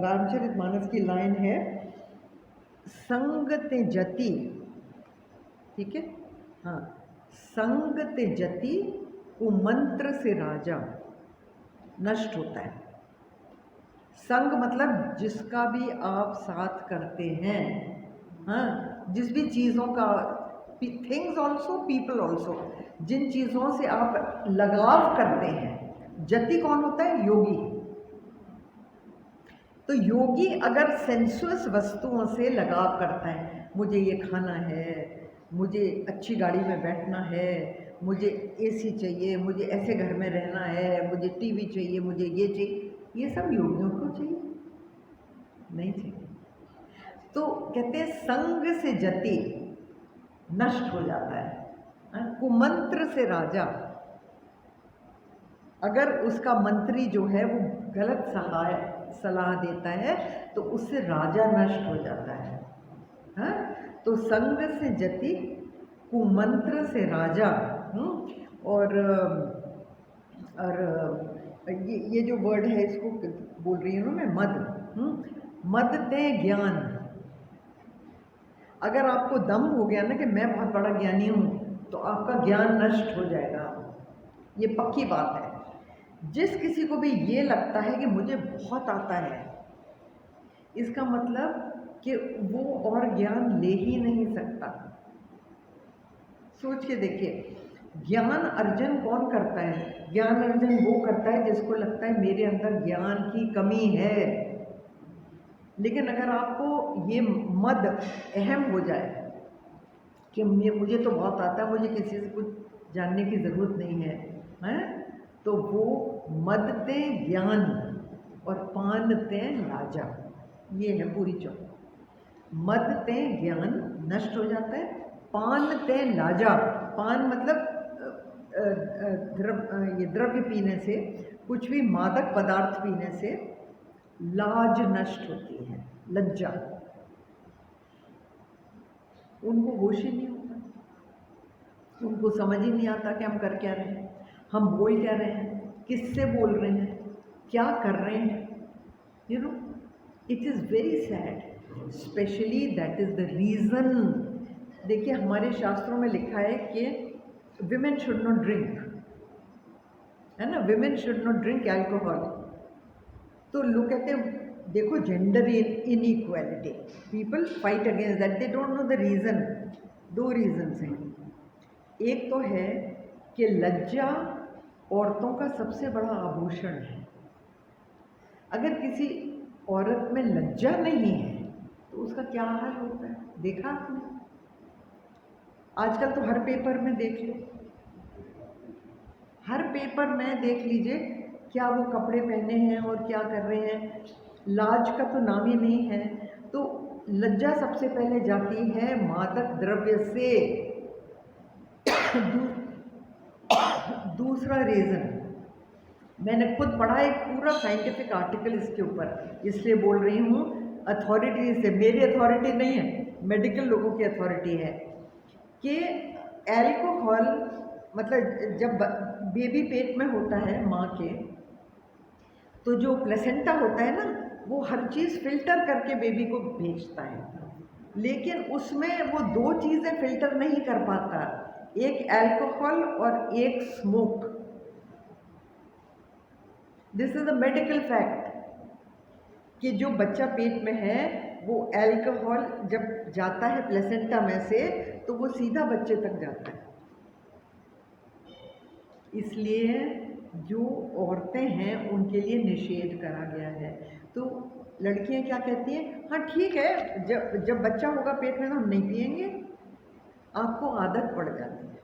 रामचरितमानस की लाइन है, संग त्यजति, ठीक है? हाँ, संग त्यजति कुमंत्र से राजा नष्ट होता है। संग मतलब जिसका भी आप साथ करते हैं, हाँ, जिस भी चीज़ों का, थिंग्स ऑल्सो पीपल ऑल्सो, जिन चीज़ों से आप लगाव करते हैं। जति कौन होता है? योगी। तो योगी अगर सेंसुअस वस्तुओं से लगाव करता है, मुझे ये खाना है, मुझे अच्छी गाड़ी में बैठना है, मुझे एसी चाहिए, मुझे ऐसे घर में रहना है, मुझे टीवी चाहिए, मुझे ये चाहिए, ये सब योगियों को चाहिए? नहीं चाहिए। तो कहते हैं संग से जति नष्ट हो जाता है। कुमंत्र से राजा, अगर उसका मंत्री जो है वो गलत सलाह देता है तो उससे राजा नष्ट हो जाता है। हाँ? तो संग से जति कुमंत्र से राजा। और ये जो वर्ड है इसको बोल रही हूँ मैं, मद ते ज्ञान। अगर आपको दम हो गया ना कि मैं बहुत बड़ा ज्ञानी हूँ, तो आपका ज्ञान नष्ट हो जाएगा, ये पक्की बात है। जिस किसी को भी ये लगता है कि मुझे बहुत आता है, इसका मतलब कि वो और ज्ञान ले ही नहीं सकता। सोच के देखिए, ज्ञान अर्जन कौन करता है? ज्ञान अर्जन वो करता है जिसको लगता है मेरे अंदर ज्ञान की कमी है। लेकिन अगर आपको ये मद अहम हो जाए कि मुझे तो बहुत आता है, मुझे किसी से कुछ जानने की ज़रूरत नहीं है, तो वो मदते ज्ञान और पानते लाजा, ये है पूरी चौक। मदते ज्ञान नष्ट हो जाता है, पानते लाजा, पान मतलब ये द्रव्य पीने से, कुछ भी मादक पदार्थ पीने से लाज नष्ट होती है, लज्जा। उनको होश ही नहीं होता, उनको समझ ही नहीं आता कि हम कर क्या रहे हैं, हम बोल क्या रहे हैं, किससे बोल रहे हैं, क्या कर रहे हैं। You know, it is very sad, specially that is the reason. देखिए हमारे शास्त्रों में लिखा है कि विमेन शुड नॉट ड्रिंक, है ना, women should not drink alcohol. तो लोग कहते हैं देखो gender inequality, people fight against that, they don't know the reason. दो रीज़न्स हैं। एक तो है कि लज्जा औरतों का सबसे बड़ा आभूषण है। अगर किसी औरत में लज्जा नहीं है तो उसका क्या हाल होता है, देखा आपने? आजकल तो हर पेपर में देख लो, हर पेपर में देख लीजिए क्या वो कपड़े पहने हैं और क्या कर रहे हैं, लाज का तो नाम ही नहीं है। तो लज्जा सबसे पहले जाती है मादक द्रव्य से। दूसरा रीज़न, मैंने खुद पढ़ा एक पूरा साइंटिफिक आर्टिकल इसके ऊपर, इसलिए बोल रही हूँ। अथॉरिटी से, मेरी अथॉरिटी नहीं है, मेडिकल लोगों की अथॉरिटी है कि एल्कोहल, मतलब जब बेबी पेट में होता है माँ के, तो जो प्लेसेंटा होता है ना, वो हर चीज़ फिल्टर करके बेबी को भेजता है, लेकिन उसमें वो दो चीज़ें फिल्टर नहीं कर पाता, एक अल्कोहल और एक smoke. This is a medical fact कि जो बच्चा पेट में है वो अल्कोहल जब जाता है प्लेसेंटा में से तो वो सीधा बच्चे तक जाता है। इसलिए जो औरतें हैं उनके लिए निषेध करा गया है। तो लड़कियां क्या कहती हैं, हाँ ठीक है, जब बच्चा होगा पेट में तो हम नहीं पिएंगे। आपको आदत पड़ जाती है,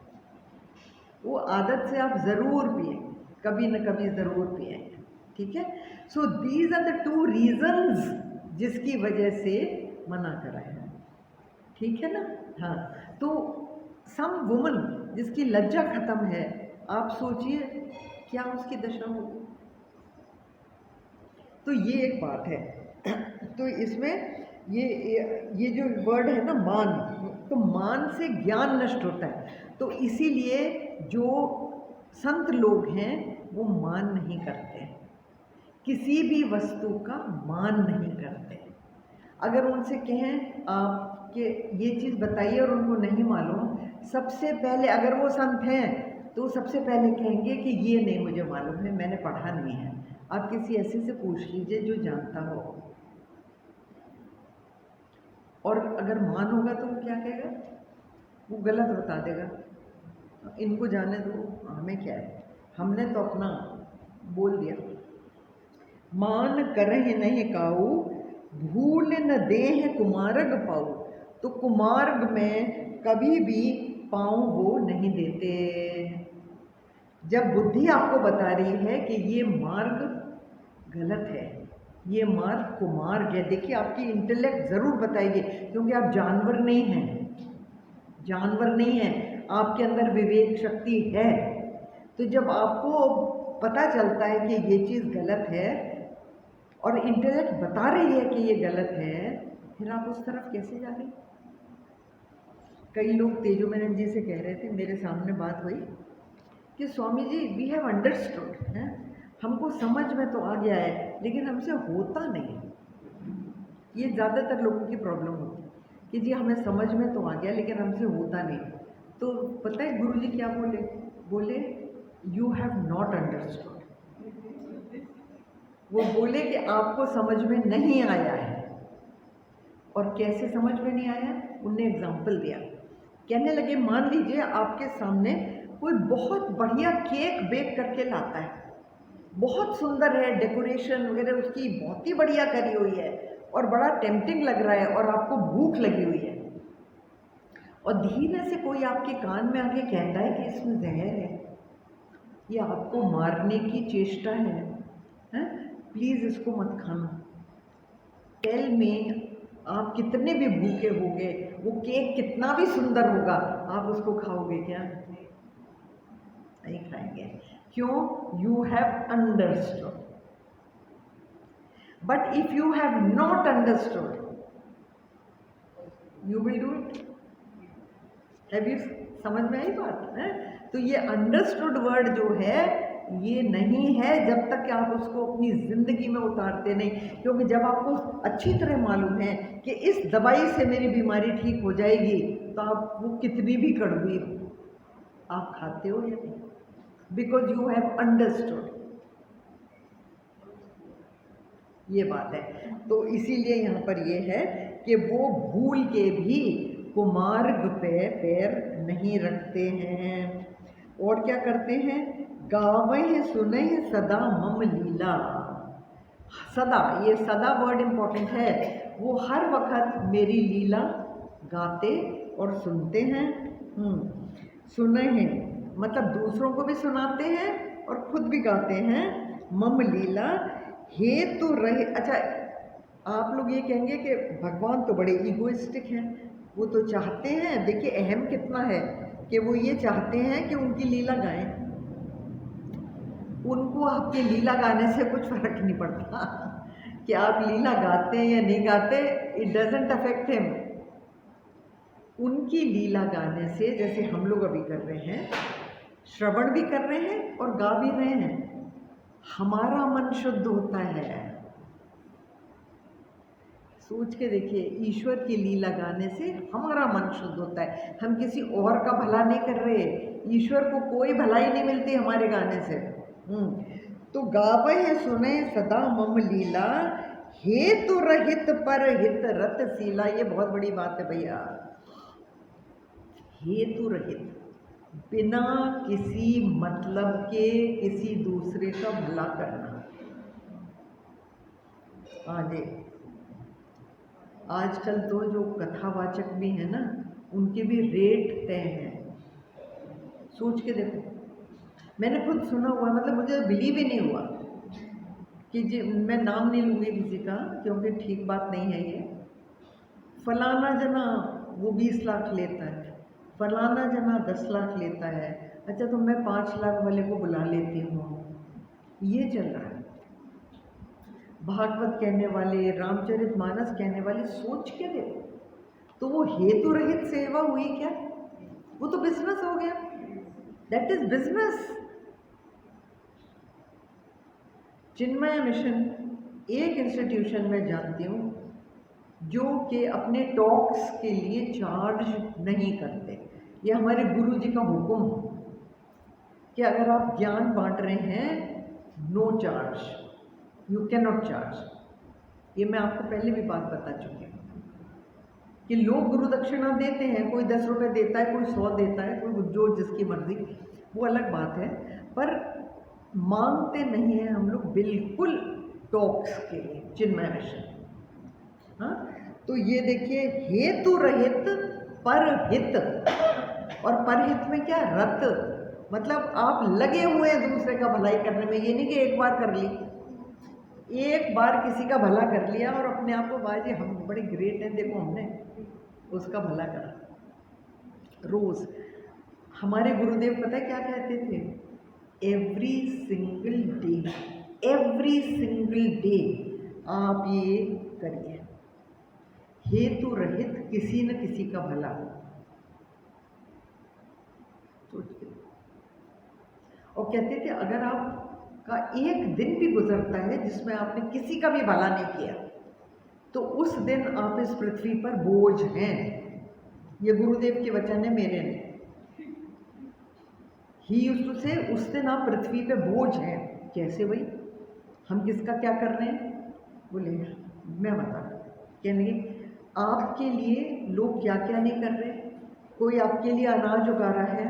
वो आदत से आप ज़रूर पिएंगे, कभी न कभी ज़रूर पिएंगे, ठीक है। So these are the two reasons जिसकी वजह से मना करा है, ठीक है ना। हाँ, तो सम वुमन जिसकी लज्जा ख़त्म है, आप सोचिए क्या उसकी दशा होगी। तो ये एक बात है। तो इसमें ये जो वर्ड है ना मान, तो मान से ज्ञान नष्ट होता है। तो इसीलिए जो संत लोग हैं वो मान नहीं करते, किसी भी वस्तु का मान नहीं करते। अगर उनसे कहें आप कि ये चीज़ बताइए और उनको नहीं मालूम, सबसे पहले अगर वो संत हैं तो सबसे पहले कहेंगे कि ये नहीं मुझे मालूम है, मैंने पढ़ा नहीं है। आप किसी ऐसे से पूछ लीजिए जो जानता हो, और अगर मान होगा तो वो क्या कहेगा, वो गलत बता देगा। इनको जाने दो, हमें क्या है, हमने तो अपना बोल दिया। मान करहि नहीं काऊ, भूल न देह कुमार्ग पाऊ। तो कुमार्ग में कभी भी पाँव वो नहीं देते। जब बुद्धि आपको बता रही है कि ये मार्ग गलत है, ये मार्ग कुमार्ग है, देखिए आपकी इंटेलेक्ट ज़रूर बताएगी, क्योंकि आप जानवर नहीं हैं, जानवर नहीं हैं, आपके अंदर विवेक शक्ति है। तो जब आपको पता चलता है कि ये चीज़ गलत है और इंटेलेक्ट बता रही है कि ये गलत है, फिर आप उस तरफ कैसे जा रहे। कई लोग तेजोमैनन जी से कह रहे थे, मेरे सामने बात हुई कि Swami ji we have understood, है हमको समझ में तो आ गया है लेकिन हमसे होता नहीं। ये ज़्यादातर लोगों की प्रॉब्लम होती है कि जी हमें समझ में तो आ गया लेकिन हमसे होता नहीं। तो पता है गुरु जी क्या बोले, बोले यू हैव नॉट अंडरस्टूड। वो बोले कि आपको समझ में नहीं आया है। और कैसे समझ में नहीं आया, उनने एग्जाम्पल दिया। कहने लगे मान लीजिए आपके सामने कोई बहुत बढ़िया केक बेक करके लाता है, बहुत सुंदर है, डेकोरेशन वगैरह उसकी बहुत ही बढ़िया करी हुई है और बड़ा टेम्पटिंग लग रहा है और आपको भूख लगी हुई है, और धीरे से कोई आपके कान में आके कहता है कि इसमें जहर है, ये आपको मारने की चेष्टा है, प्लीज़ इसको मत खाना। टेल में आप कितने भी भूखे होगे, वो केक कितना भी सुंदर होगा, आप उसको खाओगे क्या? नहीं खाएंगे। क्यों? You have understood. But if you have not understood you will do it. Have you, समझ में आई बात है? तो ये अंडरस्टूड वर्ड जो है ये नहीं है जब तक कि आप उसको अपनी ज़िंदगी में उतारते नहीं। क्योंकि जब आपको अच्छी तरह मालूम है कि इस दवाई से मेरी बीमारी ठीक हो जाएगी, तो आप वो कितनी भी कड़वी हो आप खाते हो या नहीं, बिकॉज यू हैव अंडरस्टूड। ये बात है। तो इसीलिए यहाँ पर ये है कि वो भूल के भी कुमार्ग पे पैर नहीं रखते हैं। और क्या करते हैं? गावह सुनह सदा मम लीला। सदा, ये सदा वर्ड इम्पोर्टेंट है। वो हर वक्त मेरी लीला गाते और सुनते हैं। सुनह मतलब दूसरों को भी सुनाते हैं और खुद भी गाते हैं। मम लीला हे तो रहे। अच्छा, आप लोग ये कहेंगे कि भगवान तो बड़े ईगोइस्टिक हैं, वो तो चाहते हैं, देखिए अहम कितना है कि वो ये चाहते हैं कि उनकी लीला गाएं। उनको आपके लीला गाने से कुछ फर्क नहीं पड़ता कि आप लीला गाते हैं या नहीं गाते, इट डजेंट अफेक्ट हिम। उनकी लीला गाने से, जैसे हम लोग अभी कर रहे हैं, श्रवण भी कर रहे हैं और गा भी रहे हैं, हमारा मन शुद्ध होता है। सोच के देखिए, ईश्वर की लीला गाने से हमारा मन शुद्ध होता है। हम किसी और का भला नहीं कर रहे, ईश्वर को कोई भलाई नहीं मिलती हमारे गाने से। तो गावै सुने सदा मम लीला, हेतु रहित पर हित रत सीला। ये बहुत बड़ी बात है भैया। हेतु रहित, बिना किसी मतलब के किसी दूसरे का भला करना। आगे आजकल तो जो कथावाचक भी हैं ना, उनके भी रेट तय हैं। सोच के देखो, मैंने खुद सुना हुआ, मतलब मुझे बिलीव ही नहीं हुआ कि जी, मैं नाम नहीं लूँगी किसी का क्योंकि ठीक बात नहीं है ये। फलाना जना वो 20 लाख लेता है, फलाना जना 10 लाख लेता है, अच्छा तो मैं 5 लाख वाले को बुला लेती हूँ। ये चल रहा है। भागवत कहने वाले, रामचरितमानस कहने वाले, सोच के देखो, तो वो हेतु रहित सेवा हुई क्या? वो तो बिजनेस हो गया। That is business. Chinmay mission एक इंस्टीट्यूशन में जानती हूँ जो कि अपने टॉक्स के लिए चार्ज नहीं करते। ये हमारे गुरु जी का हुक्म कि अगर आप ज्ञान बांट रहे हैं, no charge, you can not charge. ये मैं आपको पहले भी बात बता चुकी हूँ कि लोग गुरु दक्षिणा देते हैं, कोई 10 रुपये देता है, कोई 100 देता है, कोई जो जिसकी मर्जी, वो अलग बात है, पर मांगते नहीं हैं हम लोग बिल्कुल टॉक्स के लिए। चिन्मय मिशन। हाँ, तो ये देखिए, हेतु रहित पर हित, और परहित में क्या? रत, मतलब आप लगे हुए हैं दूसरे का भलाई करने में। ये नहीं कि एक बार कर ली, एक बार किसी का भला कर लिया और अपने आप को बाजी हम बड़े ग्रेट हैं, देखो हमने उसका भला करा। रोज हमारे गुरुदेव पता है क्या कहते थे? एवरी सिंगल डे आप ये करिए, हेतु रहित किसी न किसी का भला। सोचते, और कहते थे अगर आपका एक दिन भी गुजरता है जिसमें आपने किसी का भी भला नहीं किया, तो उस दिन आप इस पृथ्वी पर बोझ हैं। ये गुरुदेव के वचन है, मेरे नहीं। ही यूज्ड टू से, उस दिन आप पृथ्वी पे बोझ हैं। कैसे भाई? हम किसका क्या कर रहे हैं? बोले मैं बता, कहने आपके लिए लोग क्या क्या नहीं कर रहे। कोई आपके लिए अनाज उगा रहा है,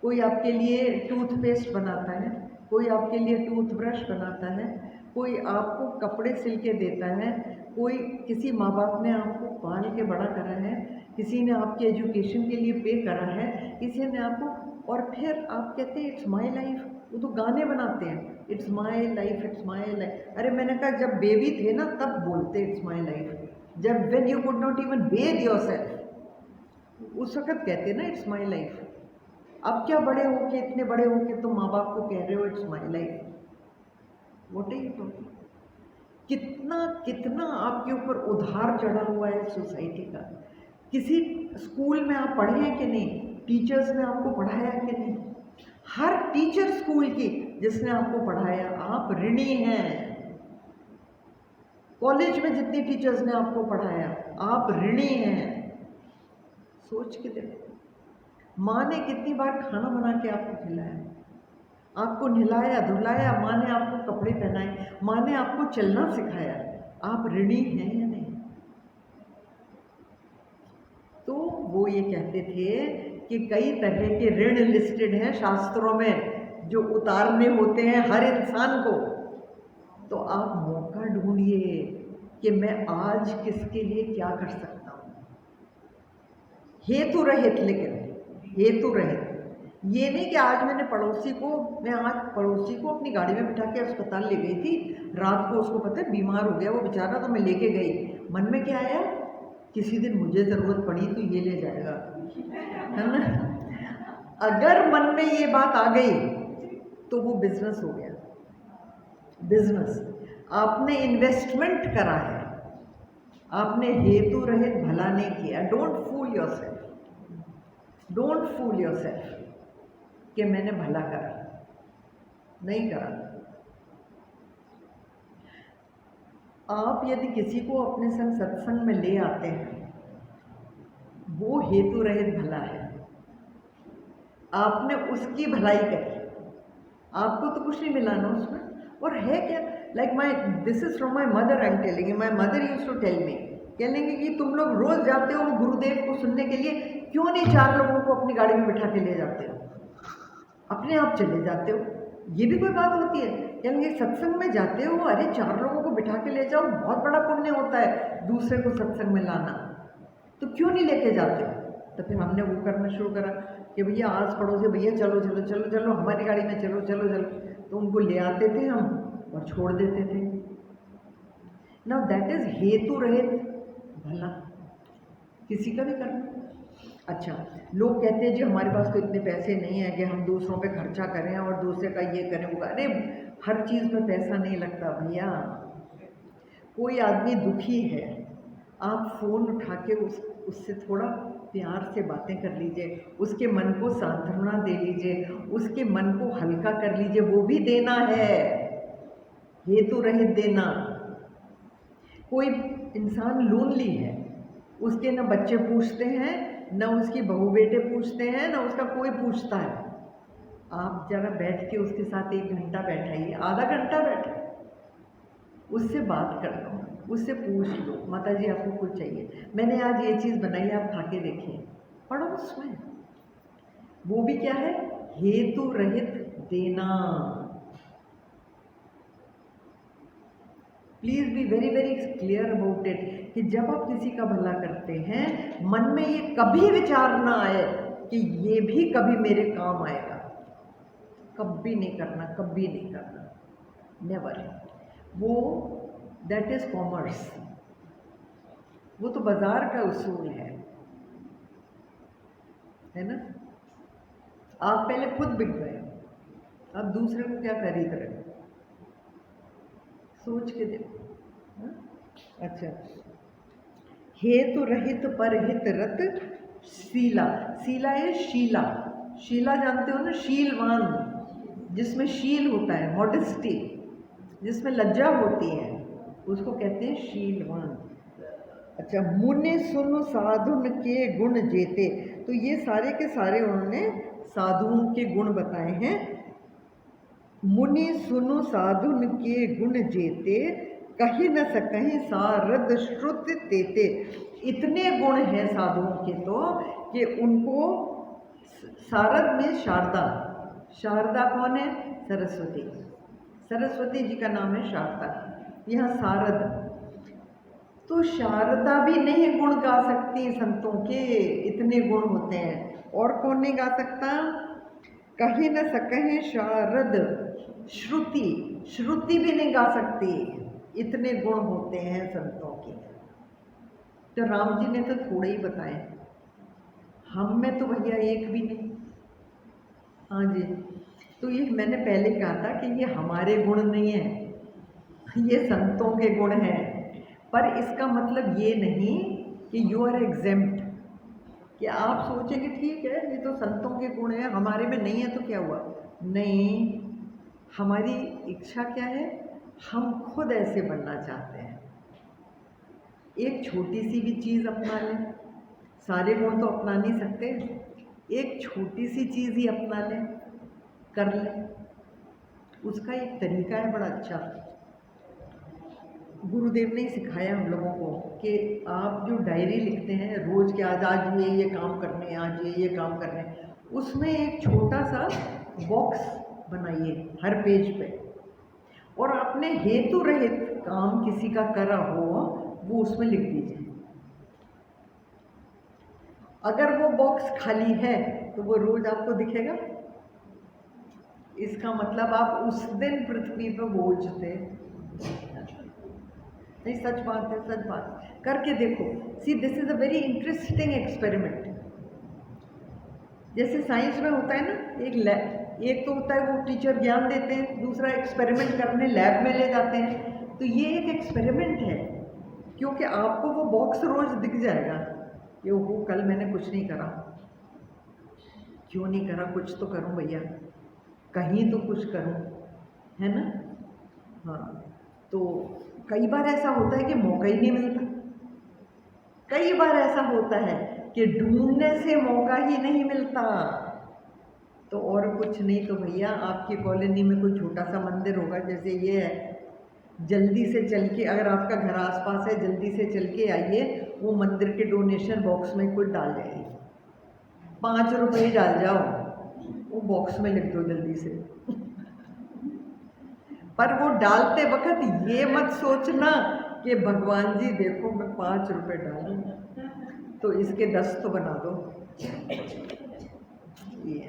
कोई आपके लिए टूथपेस्ट बनाता है, कोई आपके लिए टूथब्रश बनाता है, कोई आपको कपड़े सिल के देता है, कोई किसी माँ बाप ने आपको पाल के बड़ा करा है, किसी ने आपके एजुकेशन के लिए पे करा है, किसी ने आपको, और फिर आप कहते हैं इट्स माई लाइफ। वो तो गाने बनाते हैं, it's my life, it's my life. अरे मैंने कहा जब बेबी थे ना तब बोलते इट्स माई लाइफ, जब when you could not even Beth yourself, उस वक्त कहते ना इट्स माई लाइफ। अब क्या बड़े हो के, इतने बड़े हो के तुम माँ बाप को कह रहे हो it's my life? What are you talking? कितना कितना आपके ऊपर उधार चढ़ा हुआ है सोसाइटी का। किसी स्कूल में आप पढ़े हैं कि नहीं? टीचर्स ने आपको पढ़ाया है कि नहीं? हर टीचर स्कूल की जिसने आपको पढ़ाया, आप ऋणी हैं। कॉलेज में जितनी टीचर्स ने आपको पढ़ाया, आप ऋणी हैं। सोच के देखो, माँ ने कितनी बार खाना बना के आपको खिलाया, आपको नहलाया धुलाया, माँ ने आपको कपड़े पहनाए, माँ ने आपको चलना सिखाया। आप ऋणी हैं या नहीं? तो वो ये कहते थे कि कई तरह के ऋण लिस्टेड हैं शास्त्रों में जो उतारने होते हैं हर इंसान को। तो आप मौका ढूंढिए कि मैं आज किसके लिए क्या कर सकता हूँ। हेतु रहित, लेकिन हेतु रहित। ये नहीं कि आज मैं आज पड़ोसी को अपनी गाड़ी में बिठा के अस्पताल ले गई थी, रात को उसको पता है बीमार हो गया वो बेचारा, तो मैं लेके गई। मन में क्या आया? किसी दिन मुझे ज़रूरत पड़ी तो ये ले जाएगा, है ना? अगर मन में ये बात आ गई तो वो बिजनेस हो गया। बिजनेस, आपने इन्वेस्टमेंट करा है, आपने हेतु रहित भला नहीं किया। Don't fool yourself, don't fool yourself कि मैंने भला करा, नहीं करा। आप यदि किसी को अपने संग सत्संग में ले आते हैं, वो हेतु रहित भला है। आपने उसकी भलाई करी, आपको तो कुछ नहीं मिला ना उसमें। और है क्या, like my, this is from my mother, I am telling, my mother used to tell me, कहेंगे कि तुम लोग रोज जाते हो गुरुदेव को सुनने के लिए, क्यों नहीं 4 लोगों को अपनी गाड़ी में बिठा के ले जाते हो, अपने आप चले जाते हो। ये भी कोई बात होती है? कहेंगे सत्संग में जाते हो, अरे 4 लोगों को बिठा के ले जाओ, बहुत बड़ा पुण्य होता है दूसरे को सत्संग में लाना, तो क्यों नहीं लेके जाते हो? तो फिर हमने वो करना शुरू करा कि भैया आस पड़ोस से, भैया चलो चलो चलो चलो हमारी गाड़ी में चलो चलो चलो, तो उनको ले आते थे हम और छोड़ देते थे। नाउ दैट इज हेतु रहित भला, किसी का भी करना। अच्छा, लोग कहते हैं जी हमारे पास तो इतने पैसे नहीं है कि हम दूसरों पे खर्चा करें और दूसरे का ये करें वो। अरे हर चीज़ में पैसा नहीं लगता भैया। कोई आदमी दुखी है, आप फ़ोन उठा के उससे थोड़ा प्यार से बातें कर लीजिए, उसके मन को सांत्वना दे लीजिए, उसके मन को हल्का कर लीजिए, वो भी देना है, हेतु रहित देना। कोई इंसान लोनली है, उसके न बच्चे पूछते हैं, न उसकी बहू बेटे पूछते हैं, न उसका कोई पूछता है। आप जरा बैठ के उसके साथ 1 घंटा बैठाइए, आधा घंटा बैठे, उससे बात कर लो, उससे पूछ लो, माता जी आपको कुछ चाहिए, मैंने आज ये चीज़ बनाई है, आप खा के देखिए, पड़ोस में। वो भी क्या है, हेतु रहित देना। Please be very very clear about it कि जब आप किसी का भला करते हैं, मन में ये कभी विचार ना आए कि ये भी कभी मेरे काम आएगा। कभी नहीं करना, कभी नहीं करना, नेवर। वो दैट इज कॉमर्स, वो तो बाजार का उसूल है ना। आप पहले खुद बिक गए, अब दूसरे को क्या खरीद रहे हो, सोच के देखो। अच्छा, हेतु रहित पर हित रत शीला। शीला है शीला, शीला जानते हो ना, शीलवान, जिसमें शील होता है, मॉडेस्टी, जिसमें लज्जा होती है, उसको कहते हैं शीलवान। अच्छा, मुनि सुन साधुन के गुण जेते, तो ये सारे के सारे उन्होंने साधुओं के गुण बताए हैं। मुनि सुनु साधुन के गुण जेते, कहीं न सकहीं सारद श्रुत तेते। इतने गुण हैं साधुओं के तो कि उनको सारद में शारदा, शारदा कौन है, सरस्वती, सरस्वती जी का नाम है शारदा, यहाँ सारद। तो शारदा भी नहीं गुण गा सकती संतों के, इतने गुण होते हैं। और कौन नहीं गा सकता, कहीं न सकहीं शारद श्रुति, श्रुति भी नहीं गा सकती, इतने गुण होते हैं संतों के। तो राम जी ने तो थोड़े ही बताए, हम में तो भैया एक भी नहीं। हाँ जी, तो ये मैंने पहले कहा था कि ये हमारे गुण नहीं है, ये संतों के गुण हैं। पर इसका मतलब ये नहीं कि यू आर एग्जेम्प्ट, कि आप सोचेंगे ठीक है ये तो संतों के गुण हैं, हमारे में नहीं है तो क्या हुआ। नहीं, हमारी इच्छा क्या है, हम खुद ऐसे बनना चाहते हैं। एक छोटी सी भी चीज़ अपना लें, सारे गुण तो अपना नहीं सकते, एक छोटी सी चीज़ ही अपना लें, कर लें, उसका एक तरीका है बड़ा अच्छा। गुरुदेव ने सिखाया हम लोगों को कि आप जो डायरी लिखते हैं रोज़ के, आज ये काम करने हैं, आज ये काम करने हैं, उसमें एक छोटा सा बॉक्स बनाइए हर पेज पे, और आपने हेतु रहित काम किसी का करा हो वो उसमें लिख दीजिए। अगर वो बॉक्स खाली है तो वो रोज आपको दिखेगा, इसका मतलब आप उस दिन पृथ्वी पर बोझ थे। नहीं, सच बात है, सच बात, करके देखो। See, this is a very interesting experiment. जैसे साइंस में होता है ना, एक एक तो होता है वो टीचर ज्ञान देते हैं, दूसरा एक्सपेरिमेंट करने लैब में ले जाते हैं। तो ये एक एक्सपेरिमेंट है, क्योंकि आपको वो बॉक्स रोज दिख जाएगा कि ओहो कल मैंने कुछ नहीं करा, क्यों नहीं करा, कुछ तो करूं भैया, कहीं तो कुछ करूं, है ना। हाँ, तो कई बार ऐसा होता है कि मौका ही नहीं मिलता, कई बार ऐसा होता है कि ढूंढने से मौका ही नहीं मिलता। तो और कुछ नहीं तो भैया आपकी कॉलोनी में कोई छोटा सा मंदिर होगा, जैसे ये है, जल्दी से चल के, अगर आपका घर आसपास है जल्दी से चल के आइए, वो मंदिर के डोनेशन बॉक्स में कुछ डाल जाइए, 5 रुपये ही डाल जाओ, वो बॉक्स में लिख दो जल्दी से। पर वो डालते वक्त ये मत सोचना कि भगवान जी देखो मैं 5 रुपये डालूं तो इसके 10 तो बना दो। ये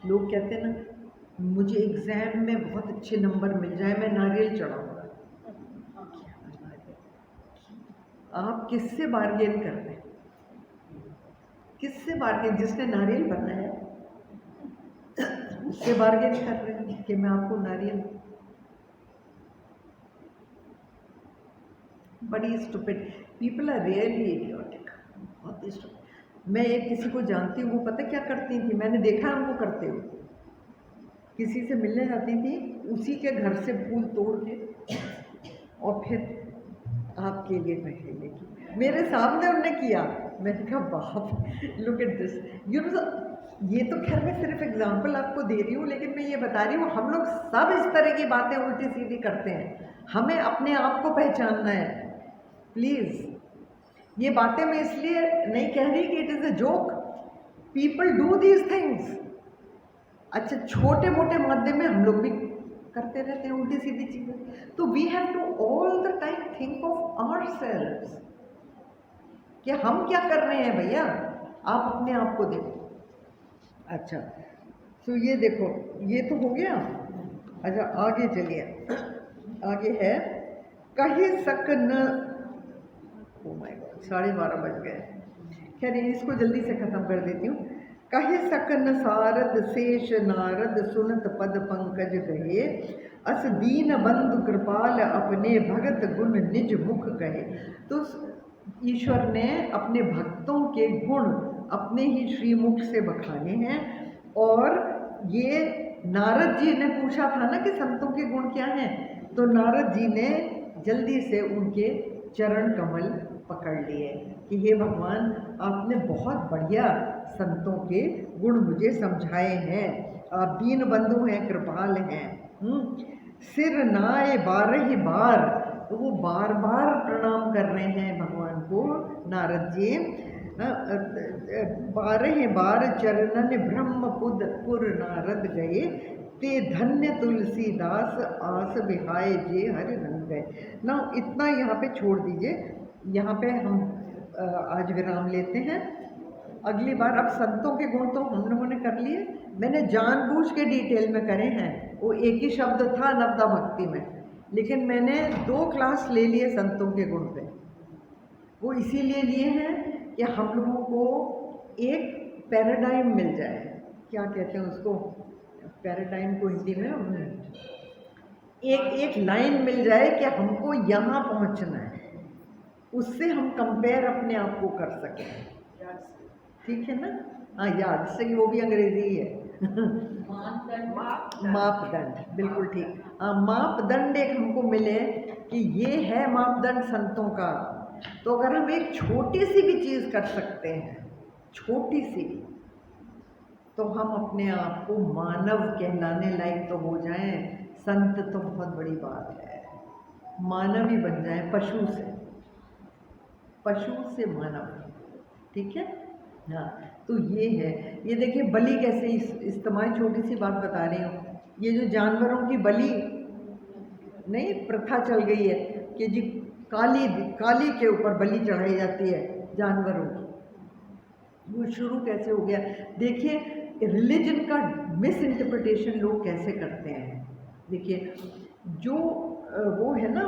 लोग कहते हैं ना, मुझे एग्जाम में बहुत अच्छे नंबर मिल जाए मैं नारियल चढ़ाऊंगा। आप किससे बार्गेन कर रहे हैं, किससे बार्गेन? जिसने नारियल बनाया उससे बार्गेन कर रहे हैं कि मैं आपको नारियल। बड़ी stupid people are really idiotic, बहुत ही stupid। मैं एक किसी को जानती हूँ, वो पता क्या करती थी, मैंने देखा उनको करते हुए, किसी से मिलने जाती थी, उसी के घर से फूल तोड़ के और फिर आपके लिए पहनेगी, मेरे सामने उन्होंने किया। मैंने कहा बाप, look at this, you know. ये तो खैर मैं सिर्फ एग्जांपल आपको दे रही हूँ, लेकिन मैं ये बता रही हूँ हम लोग सब इस तरह की बातें उल्टी सीधी करते हैं। हमें अपने आप को पहचानना है प्लीज़। ये बातें मैं इसलिए नहीं कह रही कि it is a joke, people do these things. अच्छा, छोटे मोटे माध्यम में हम लोग भी करते रहते हैं उल्टी सीधी चीज़ें। तो we have to all the time think of ourselves कि हम क्या कर रहे हैं भैया, आप अपने आप को देखो। अच्छा, तो ये देखो, ये तो हो गया। अच्छा, आगे चलिए, आगे है कहे सक न, ओ माय गॉड 12:30 बज गए। खैर इसको जल्दी से ख़त्म कर देती हूँ। कहे सकन सारद शेष नारद सुनत पद पंकज कहे, अस दीन बंधु कृपाल अपने भगत गुण निज मुख कहे। तो ईश्वर ने अपने भक्तों के गुण अपने ही श्रीमुख से बखाने हैं। और ये नारद जी ने पूछा था ना कि संतों के गुण क्या हैं, तो नारद जी ने जल्दी से उनके चरण कमल पकड़ लिए कि हे भगवान, आपने बहुत बढ़िया संतों के गुण मुझे समझाए हैं, आप दीन बंधु हैं, कृपाल हैं। सिर नाए 12 बार, तो वो बार बार प्रणाम कर रहे हैं भगवान को नारद जी। 12 बार चरणन ब्रह्मपुर नारद गए, ते धन्य तुलसीदास आस बिहाय जे हरि रंग गए। ना इतना यहाँ पे छोड़ दीजिए, यहाँ पे हम आज विराम लेते हैं। अगली बार, अब संतों के गुण तो हम लोगों ने कर लिए, मैंने जानबूझ के डिटेल में करे हैं। वो एक ही शब्द था नवदा भक्ति में, लेकिन मैंने 2 क्लास ले लिए संतों के गुण पे। वो इसीलिए लिए हैं कि हम लोगों को एक पैराडाइम मिल जाए, क्या कहते हैं उसको, पैराडाइम को हिंदी में एक लाइन मिल जाए कि हमको यहाँ पहुँचना है, उससे हम कंपेयर अपने आप को कर सकें। ठीक है ना। हाँ, याद से, वो भी अंग्रेजी ही है। मापदंड, बिल्कुल ठीक। हाँ, मापदंड एक हमको मिले कि ये है मापदंड संतों का। तो अगर हम एक छोटी सी भी चीज़ कर सकते हैं, छोटी सी, तो हम अपने आप को मानव कहलाने लायक तो हो जाएं। संत तो बहुत बड़ी बात है, मानव ही बन जाए, पशु से मानव। ठीक है। हाँ, तो ये है, ये देखिए बलि कैसे इस्तेमाल, छोटी सी बात बता रही हूँ। ये जो जानवरों की बलि नहीं प्रथा चल गई है कि जी काली के ऊपर बलि चढ़ाई जाती है जानवरों की, वो शुरू कैसे हो गया। देखिए रिलीजन का मिस इंटरप्रिटेशन लोग कैसे करते हैं। देखिए जो वो है ना,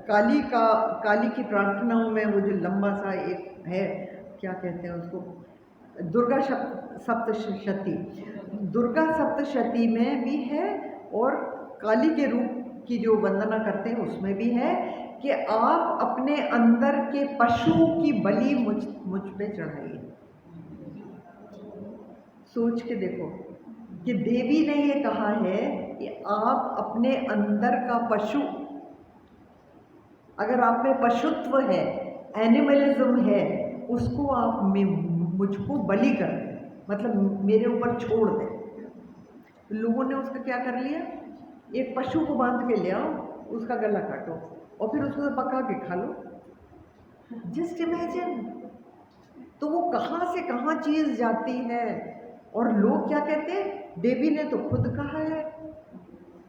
काली की प्रार्थनाओं में वो जो लंबा सा एक है, क्या कहते हैं उसको, दुर्गा सप्तशती, दुर्गा सप्तशती में भी है और काली के रूप की जो वंदना करते हैं उसमें भी है कि आप अपने अंदर के पशु की बलि मुझ पे चढ़ाइए। सोच के देखो कि देवी ने ये कहा है कि आप अपने अंदर का पशु, अगर आप में पशुत्व है, एनिमलिज्म है, उसको आप मुझको बलि कर दें, मतलब मेरे ऊपर छोड़ दें। लोगों ने उसका क्या कर लिया, एक पशु को बांध के ले आओ, उसका गला काटो और फिर उसको पका के खा लो। जस्ट इमेजिन, तो वो कहाँ से कहाँ चीज़ जाती है। और लोग क्या कहते हैं, देवी ने तो खुद कहा है,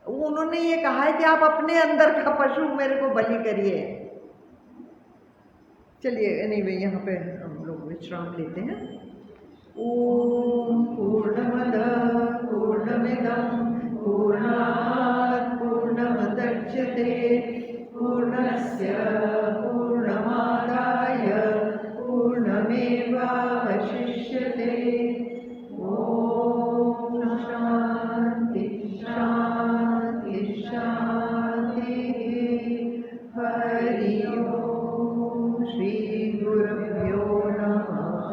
उन्होंने ये कहा है कि आप अपने अंदर का पशु मेरे को बलि करिए। चलिए एनीवे यहाँ पे हम लोग विश्राम लेते हैं। ओम पूर्णमद पूर्णमिदं पूर्णात् पूर्णमुदच्यते पूर्णस्य पूर्णमादाय पूर्णमेवावशिष्यते। ओम शांति शांति शांति। हरि ओम। श्री गुरुभ्यो नमः।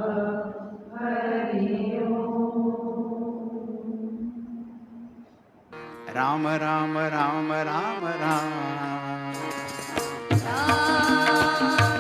हरि ओम। राम राम राम राम राम। राम